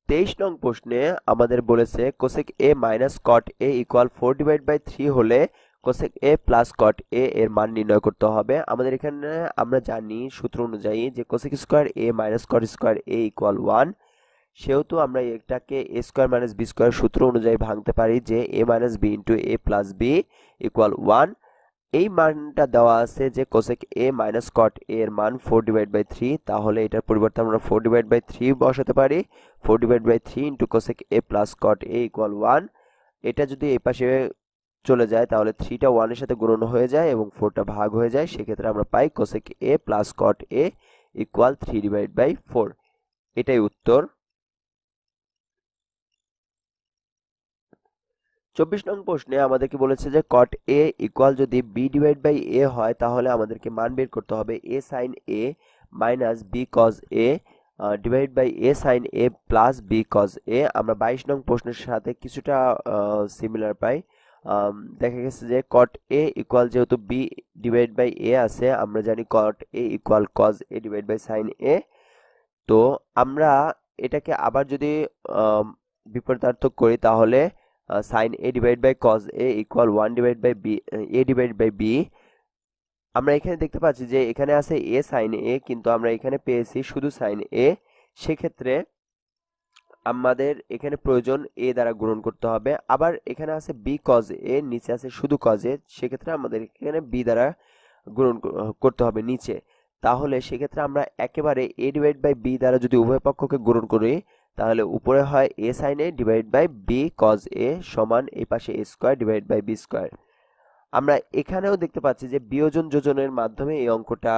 23 নং প্রশ্নে আমাদের বলেছে cosec a minus cot a equal 4 divide by 3 হলে cosec a plus cot a এর মান নির্ণয় করতে হবে। আমাদের এখানে আমরা জানি সূত্র অনুযায়ী যে cosec square a minus cot square a equal 1, সেহেতু আমরা এটাকে a square minus b square সূত্র অনুযায়ী ভাঙতে পারি যে a minus b into a plus b equal 1। এই মানটা দেওয়া আছে যে cosec a minus cot a এর মান 4 ডিভাইড বাই 3, তাহলে এটার পরিবর্তে আমরা 4 ডিভাইড বাই 3 বসাতে পারি। 4 divide by 3 into cosec a plus cot a equal 1। এটা যদি এই পাশে চলে যায় তাহলে 3টা 1 এর সাথে গুণন হয়ে যায় এবং 4টা ভাগ হয়ে যায়। সেক্ষেত্রে আমরা পাই cosec a plus cot a equal 3 divide by 4। এটাই উত্তর। 24 নং প্রশ্নে আমাদেরকে বলেছে যে cot a ইকুয়াল যদি b ডিভাইড বাই a হয় তাহলে আমাদেরকে মান বের করতে হবে a sin a minus b cos a divide by a sin a plus b cos a। আমরা 22 নং প্রশ্নের সাথে কিছুটা সিমিলার পাই। দেখা গেছে যে cot a ইকুয়াল যেহেতু b ডিভাইড বাই a আছে, আমরা জানি cot a equal cos a divide by sin a। তো আমরা এটাকে আবার যদি বিপরীতার্থক করি তাহলে sin a divide by cos a equal 1 divide by b a divide by b। আমরা এখানে দেখতে পাচ্ছি যে এখানে আছে a sin a, কিন্তু আমরা এখানে পেয়েছি শুধু sin a। সেক্ষেত্রে আমাদের এখানে প্রয়োজন a দ্বারা গুণন করতে হবে। আবার এখানে আছে b cos a, নিচে আছে শুধু cos a, সেক্ষেত্রে আমাদের এখানে b দ্বারা গুণন করতে হবে নিচে। তাহলে সেক্ষেত্রে আমরা একেবারে a ডিভাইড বাই b দ্বারা যদি উভয় পক্ষকে গুণন করি তাহলে উপরে হয় a sin a divide by b cos a সমান এই পাশে a square divide by b square. আমরা এখানেও দেখতে পাচ্ছি যে বিয়োজন যোজনের মাধ্যমে এই অঙ্কটা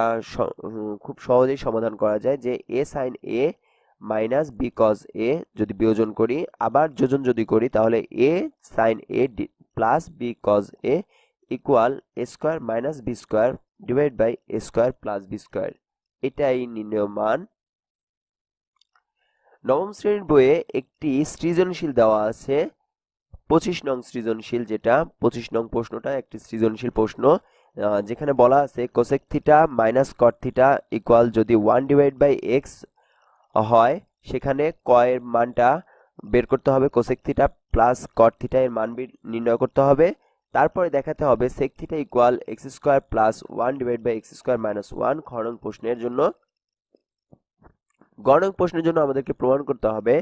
খুব সহজেই সমাধান করা যায় যে a sin a minus b cos a যদি বিয়োজন করি, আবার যোজন যদি করি তাহলে a sin a plus b cos a equal a square minus b square divide by a square plus b square. এটাই নির্ণেয় মান। নবম শ্রেণীর বইয়ে একটি সৃজনশীল দেওয়া আছে 25 নং সৃজনশীল, যেটা 25 নং প্রশ্নটা একটি সৃজনশীল প্রশ্ন যেখানে বলা আছে কোসেক থিটা মাইনাস কট থিটা ইকুয়াল যদি 1/x হয়, সেখানে ক এর মানটা বের করতে হবে, cosec theta plus cot theta এর মান নির্ণয় করতে হবে। তারপরে দেখাতে হবে sec theta equal x square plus 1/x square minus 1 খ নং প্রশ্নের জন্য। গ নং প্রশ্নের জন্য আমাদেরকে প্রমাণ করতে হবে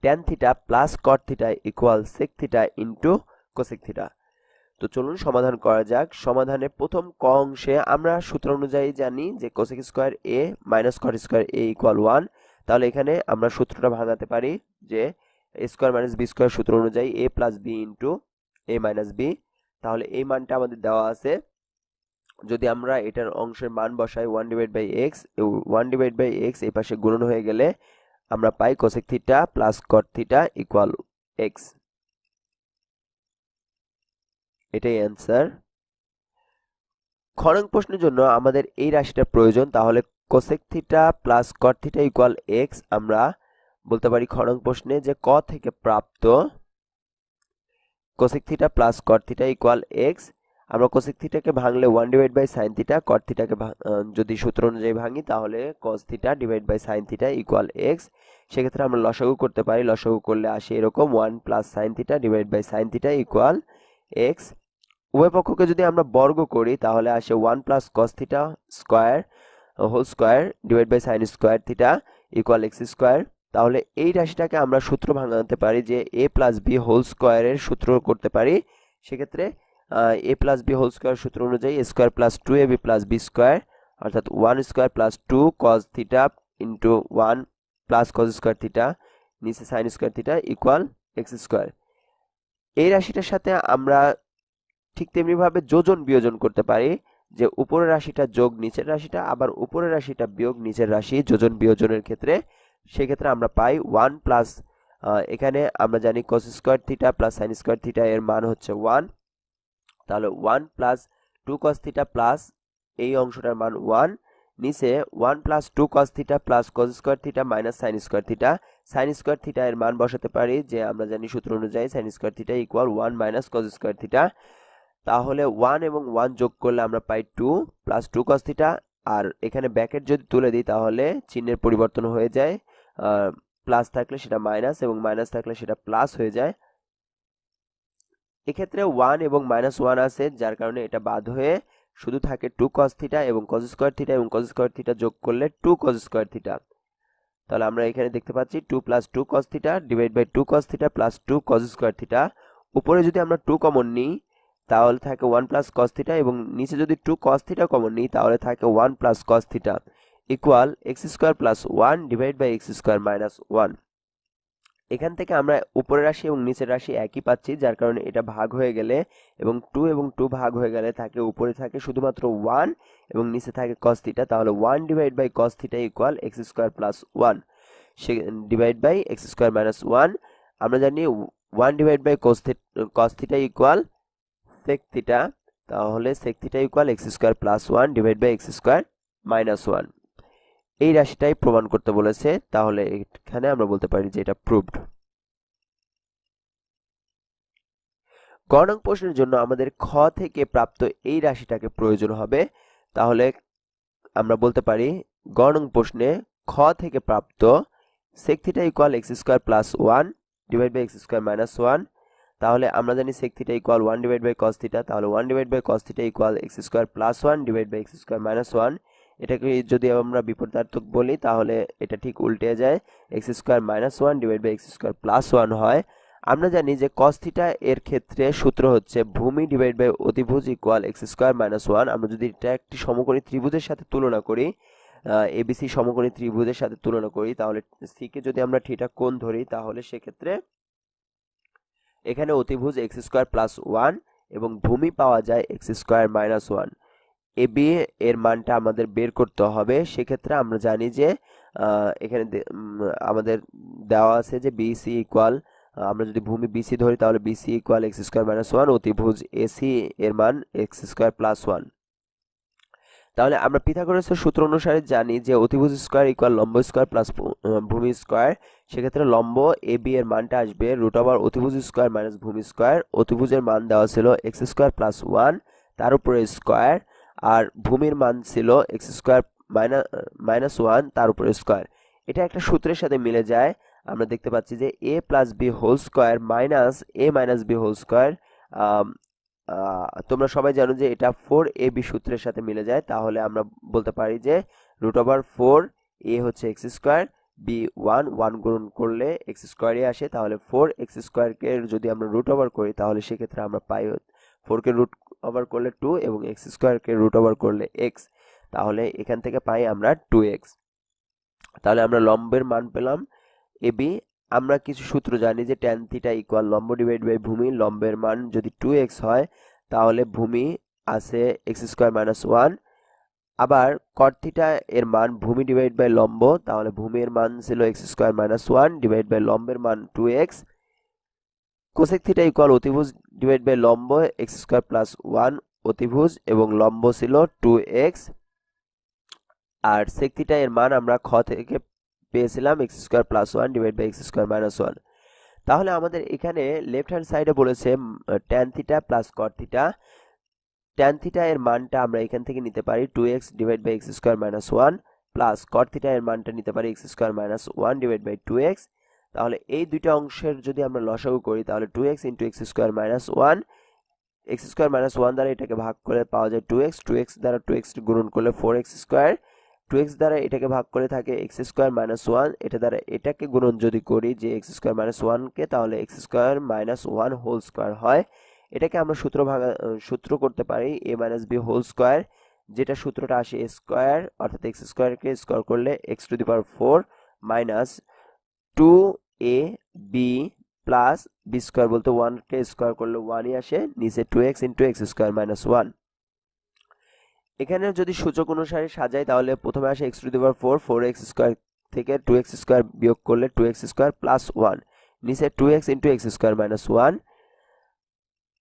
tan theta plus cot theta equal sec theta into cosec theta. তো চলুন সমাধান করা যাক। সমাধানে প্রথম ক অংশে আমরা সূত্র অনুযায়ী জানি যে cosec square A minus cot square A equal 1। তাহলে এখানে আমরা সূত্রটা ভাঙাতে পারি যে এ স্কোয়ার মাইনাস বি স্কোয়ার সূত্র অনুযায়ী এ প্লাস বি ইন্টু এ মাইনাস বি। তাহলে এই মানটা আমাদের দেওয়া আছে। যদি আমরা এটার অংশের মান বসাই 1/x, 1/x এই পাশে গুণন হয়ে গেলে আমরা পাই cosec theta plus cot theta equal X. এটাই অ্যান্সার। খ নং প্রশ্নের জন্য আমাদের এই রাশিটার প্রয়োজন। তাহলে cosec theta plus cot theta equal X আমরা বলতে পারি খ নং প্রশ্নে যে ক থেকে প্রাপ্ত cosec theta plus cot theta equal X. আমরা কোসেক থিটাকে ভাঙলে 1/sin থিটা, কট থিটাকে যদি সূত্র অনুযায়ী ভাঙি তাহলে cos theta divide by sin theta equal x. সেক্ষেত্রে আমরা লসাগু করতে পারি। লসাগু করলে আসে এরকম 1 plus sin theta divide by sin theta equal x. উভয় পক্ষকে যদি আমরা বর্গ করি তাহলে আসে 1 plus cos theta square whole square divide by sin square theta equal x square. তাহলে এই রাশিটাকে আমরা সূত্র ভাঙাতে পারি যে এ প্লাস বি হোল স্কোয়ারের সূত্র করতে পারি। সেক্ষেত্রে A plus B whole square সূত্র অনুযায়ী A square plus 2ab plus B square অর্থাৎ 1 square plus 2 cos theta into 1 plus cos square theta নিচে sin square theta equal x square. এই রাশিটার সাথে আমরা ঠিক তেমনিভাবে যোজন বিয়োজন করতে পারি যে উপরের রাশিটা যোগ নিচের রাশিটা, আবার উপরের রাশিটা বিয়োগ নিচের রাশি যোজন বিয়োজনের ক্ষেত্রে। সেক্ষেত্রে আমরা পাই 1 প্লাস এখানে আমরা জানি cos square theta plus sin square theta এর মান হচ্ছে 1। তাহলে 1 প্লাস 2 cos থিটা প্লাস এই অংশটার মান 1 নিচে 1 plus 2 cos theta plus cos square theta minus sin square theta. sin square theta এর মান বসাতে পারি যে আমরা জানি সূত্র অনুযায়ী sin square theta equal 1 minus cos square theta. তাহলে 1 এবং 1 যোগ করলে আমরা পাই 2 প্লাস 2 cos থিটা। আর এখানে ব্র্যাকেট যদি তুলে দিই তাহলে চিহ্নের পরিবর্তন হয়ে যায়, প্লাস থাকলে সেটা মাইনাস এবং মাইনাস থাকলে সেটা প্লাস হয়ে যায়। এক্ষেত্রে 1 এবং -1 আছে, যার কারণে এটা বাদ হয়ে শুধু থাকে 2 cos থিটা এবং cos স্কয়ার থিটা, এবং cos স্কয়ার থিটা যোগ করলে 2 cos স্কয়ার থিটা। তাহলে আমরা এখানে দেখতে পাচ্ছি 2 + 2 cos theta divide by 2 cos theta plus 2 cos square theta. উপরে যদি আমরা 2 কমন নিই তাহলে থাকে 1 + cos থিটা, এবং নিচে যদি 2 cos থিটা কমন নিই তাহলে থাকে 1 + cos theta equal x square plus 1 divide by x square minus 1। এখান থেকে আমরা উপরের রাশি এবং নিচের রাশি একই পাচ্ছি, যার কারণে এটা ভাগ হয়ে গেলে এবং 2 ভাগ হয়ে গেলে থাকে উপরে থাকে শুধুমাত্র 1 এবং নিচে থাকে cos থিটা। তাহলে 1 divide by cos theta equal x square plus 1 divide by x square minus 1। আমরা জানি 1 divide by cos theta equal sec theta. তাহলে sec theta equal x square plus 1 divide by x square minus 1। এই রাশিটাই প্রমাণ করতে বলেছে, তাহলে এখানে আমরা বলতে পারি যে এটা প্রুভড। গ নং প্রশ্নের জন্য আমাদের খ থেকে প্রাপ্ত এই রাশিটাকে প্রয়োজন হবে। তাহলে আমরা বলতে পারি গ নং প্রশ্নে খ থেকে প্রাপ্ত sec theta equal x square plus 1 divide by x square minus 1। তাহলে আমরা জানি sec theta equal 1 divide by cos theta. তাহলে 1 divide by cos theta equal x square plus 1 divide by x square minus 1। এটাকে যদি আমরা বিপরীতার্থক বলি তাহলে এটা ঠিক উল্টে যায়, x square minus 1 divide by x square plus 1 হয়। আমরা জানি যে cos থিটা এর ক্ষেত্রে সূত্র হচ্ছে ভূমি ডিভাইড বাই অতিভুজ ইকুয়াল x স্কয়ার মাইনাস 1। আমরা যদি এটা একটি সমকোণী ত্রিভুজের সাথে তুলনা করি, এবিসি সমকোণী ত্রিভুজের সাথে তুলনা করি, তাহলে সি কে যদি আমরা থিটা কোণ ধরি তাহলে সেক্ষেত্রে এখানে অতিভুজ x স্কয়ার প্লাস 1 এবং ভূমি পাওয়া যায় x স্কয়ার মাইনাস 1। এবি এর মানটা আমাদের বের করতে হবে। সেক্ষেত্রে আমরা জানি যে এখানে আমাদের দেওয়া আছে যে বিসি ইকুয়াল, আমরা যদি ভূমি বিসি ধরি তাহলে BC equal x square minus 1, অতিভুজ এসি এর মান x স্কয়ার প্লাস 1। তাহলে আমরা পিথাগোরাসের সূত্র অনুসারে জানি যে অতিভুজ স্কয়ার ইকুয়াল লম্ব স্কয়ার প্লাস ভূমি স্কয়ার। সেক্ষেত্রে লম্ব এবি এর মানটা আসবে √ অতিভুজ স্কয়ার মাইনাস ভূমি স্কয়ার। অতিভুজের মান দেওয়া ছিল x স্কয়ার প্লাস 1 তার উপরে স্কয়ার আর ভূমির মান ছিল এক্স স্কোয়ার মাইনাস ওয়ান তার উপরে স্কোয়ার। এটা একটা সূত্রের সাথে মিলে যায়। আমরা দেখতে পাচ্ছি যে A plus B whole square minus A minus B whole square. তোমরা সবাই জানো যে এটা 4ab সূত্রের সাথে মিলে যায়। তাহলে আমরা বলতে পারি যে রুট ওভার 4 এ হচ্ছে এক্স স্কোয়ার, বি ওয়ান গুণন করলে এক্স স্কোয়ারই আসে। তাহলে 4x স্কোয়ারকে যদি আমরা রুট ওভার করি তাহলে সেক্ষেত্রে আমরা পাই 4কে রুট ওভার করলে 2 এবং এক্স স্কোয়ারকে রুট ওভার করলে এক্স। তাহলে এখান থেকে পাই আমরা 2x। তাহলে আমরা লম্বের মান পেলাম এবি। আমরা কিছু সূত্র জানি যে tan থিটা ইকুয়াল লম্ব ডিভাইড বাই ভূমি। লম্বের মান যদি 2x হয় তাহলে ভূমি আছে এক্স স্কোয়ার মাইনাস ওয়ান। আবার cot থিটা এর মান ভূমি ডিভাইড বাই লম্ব, তাহলে ভূমির মান ছিল X square minus one divide by লম্বের মান 2x। কোসেক থিটা ইকুয়াল অতিভুজ ডিভাইড বাই লম্ব এক্স স্কোয়ার প্লাস ওয়ান অতিভুজ এবং লম্ব ছিল 2x। আর সেক থিটা এর মান আমরা খ থেকে পেয়েছিলাম x square plus one divide by x square minus one. তাহলে আমাদের এখানে লেফট হ্যান্ড সাইডে বলেছে tan theta plus cot theta. tan theta এর মানটা আমরা এখান থেকে নিতে পারি 2x divide by x square minus one plus cot theta এর মানটা নিতে পারি x square minus one divide by 2x। তাহলে এই দুইটা অংশের যদি আমরা লসাগু করি তাহলে 2x into x square minus one, x square minus one দ্বারা এটাকে ভাগ করে পাওয়া যায় 2x দ্বারা 2x গুণন করলে 4x স্কোয়ার, 2x দ্বারা এটাকে ভাগ করে থাকে এক্স স্কোয়ার মাইনাস ওয়ান, এটা দ্বারা এটাকে গুণন যদি করি যে এক্স স্কোয়ার মাইনাস ওয়ানকে তাহলে x square minus one whole square হয়। এটাকে আমরা সূত্র করতে পারি a minus B whole square, যেটা সূত্রটা আসে a স্কোয়ার অর্থাৎ এক্স স্কোয়ারকে স্কোয়ার করলে x to the power 4 minus 2ab plus B square বলতে 1কে স্কোয়ার করলে 1ই আসে, নিচে 2x into x square minus one. এখানে যদি সূচক অনুসারে সাজাই তাহলে প্রথমে আসে x to the power 4, 4x square থেকে 2x স্কোয়ার বিয়োগ করলে 2x স্কোয়ার প্লাস ওয়ান, নিচে 2x into x square minus one.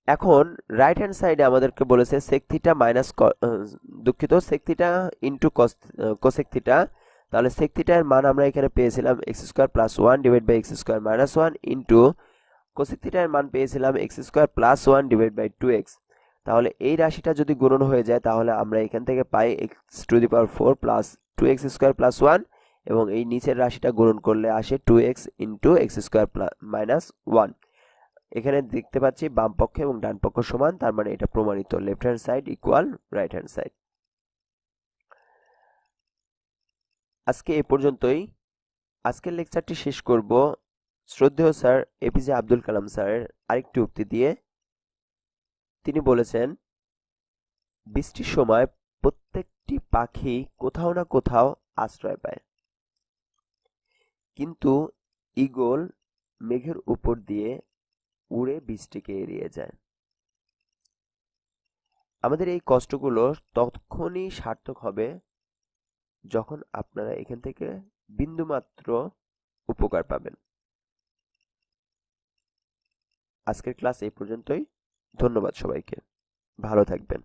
এখন রাইট হ্যান্ড সাইডে আমাদেরকে বলেছে sec theta minus sec theta into cosec theta. তাহলে সেক থিটার মান আমরা এখানে পেয়েছিলাম x square plus one divide by x square minus one into cosec থিটার মান পেয়েছিলাম x square plus one divide by 2x। তাহলে এই রাশিটা যদি গুণন হয়ে যায় তাহলে আমরা এখান থেকে পাই X to the power 4 plus 2x square plus one এবং এই নিচের রাশিটা গুণন করলে আসে 2x into x square minus one. এখানে দেখতে পাচ্ছি বাম পক্ষ এবং ডান পক্ষ সমান, তার মানে এটা প্রমাণিত left hand side equal right hand side. আজকে এ পর্যন্তই। আজকের লেকচারটি শেষ করব শ্রদ্ধেয় স্যার এপিজে আব্দুল কালাম স্যারের আরেকটি উক্তি দিয়ে। তিনি বলেছেন, বৃষ্টির সময় প্রত্যেকটি পাখি কোথাও না কোথাও আশ্রয় পায়, কিন্তু ঈগল মেঘের উপর দিয়ে উড়ে বৃষ্টিকে এড়িয়ে যায়। আমাদের এই কষ্টগুলো তখনই সার্থক হবে যখন আপনারা এখান থেকে বিন্দুমাত্র উপকার পাবেন। আজকের ক্লাস এই পর্যন্তই। ধন্যবাদ সবাইকে, ভালো থাকবেন।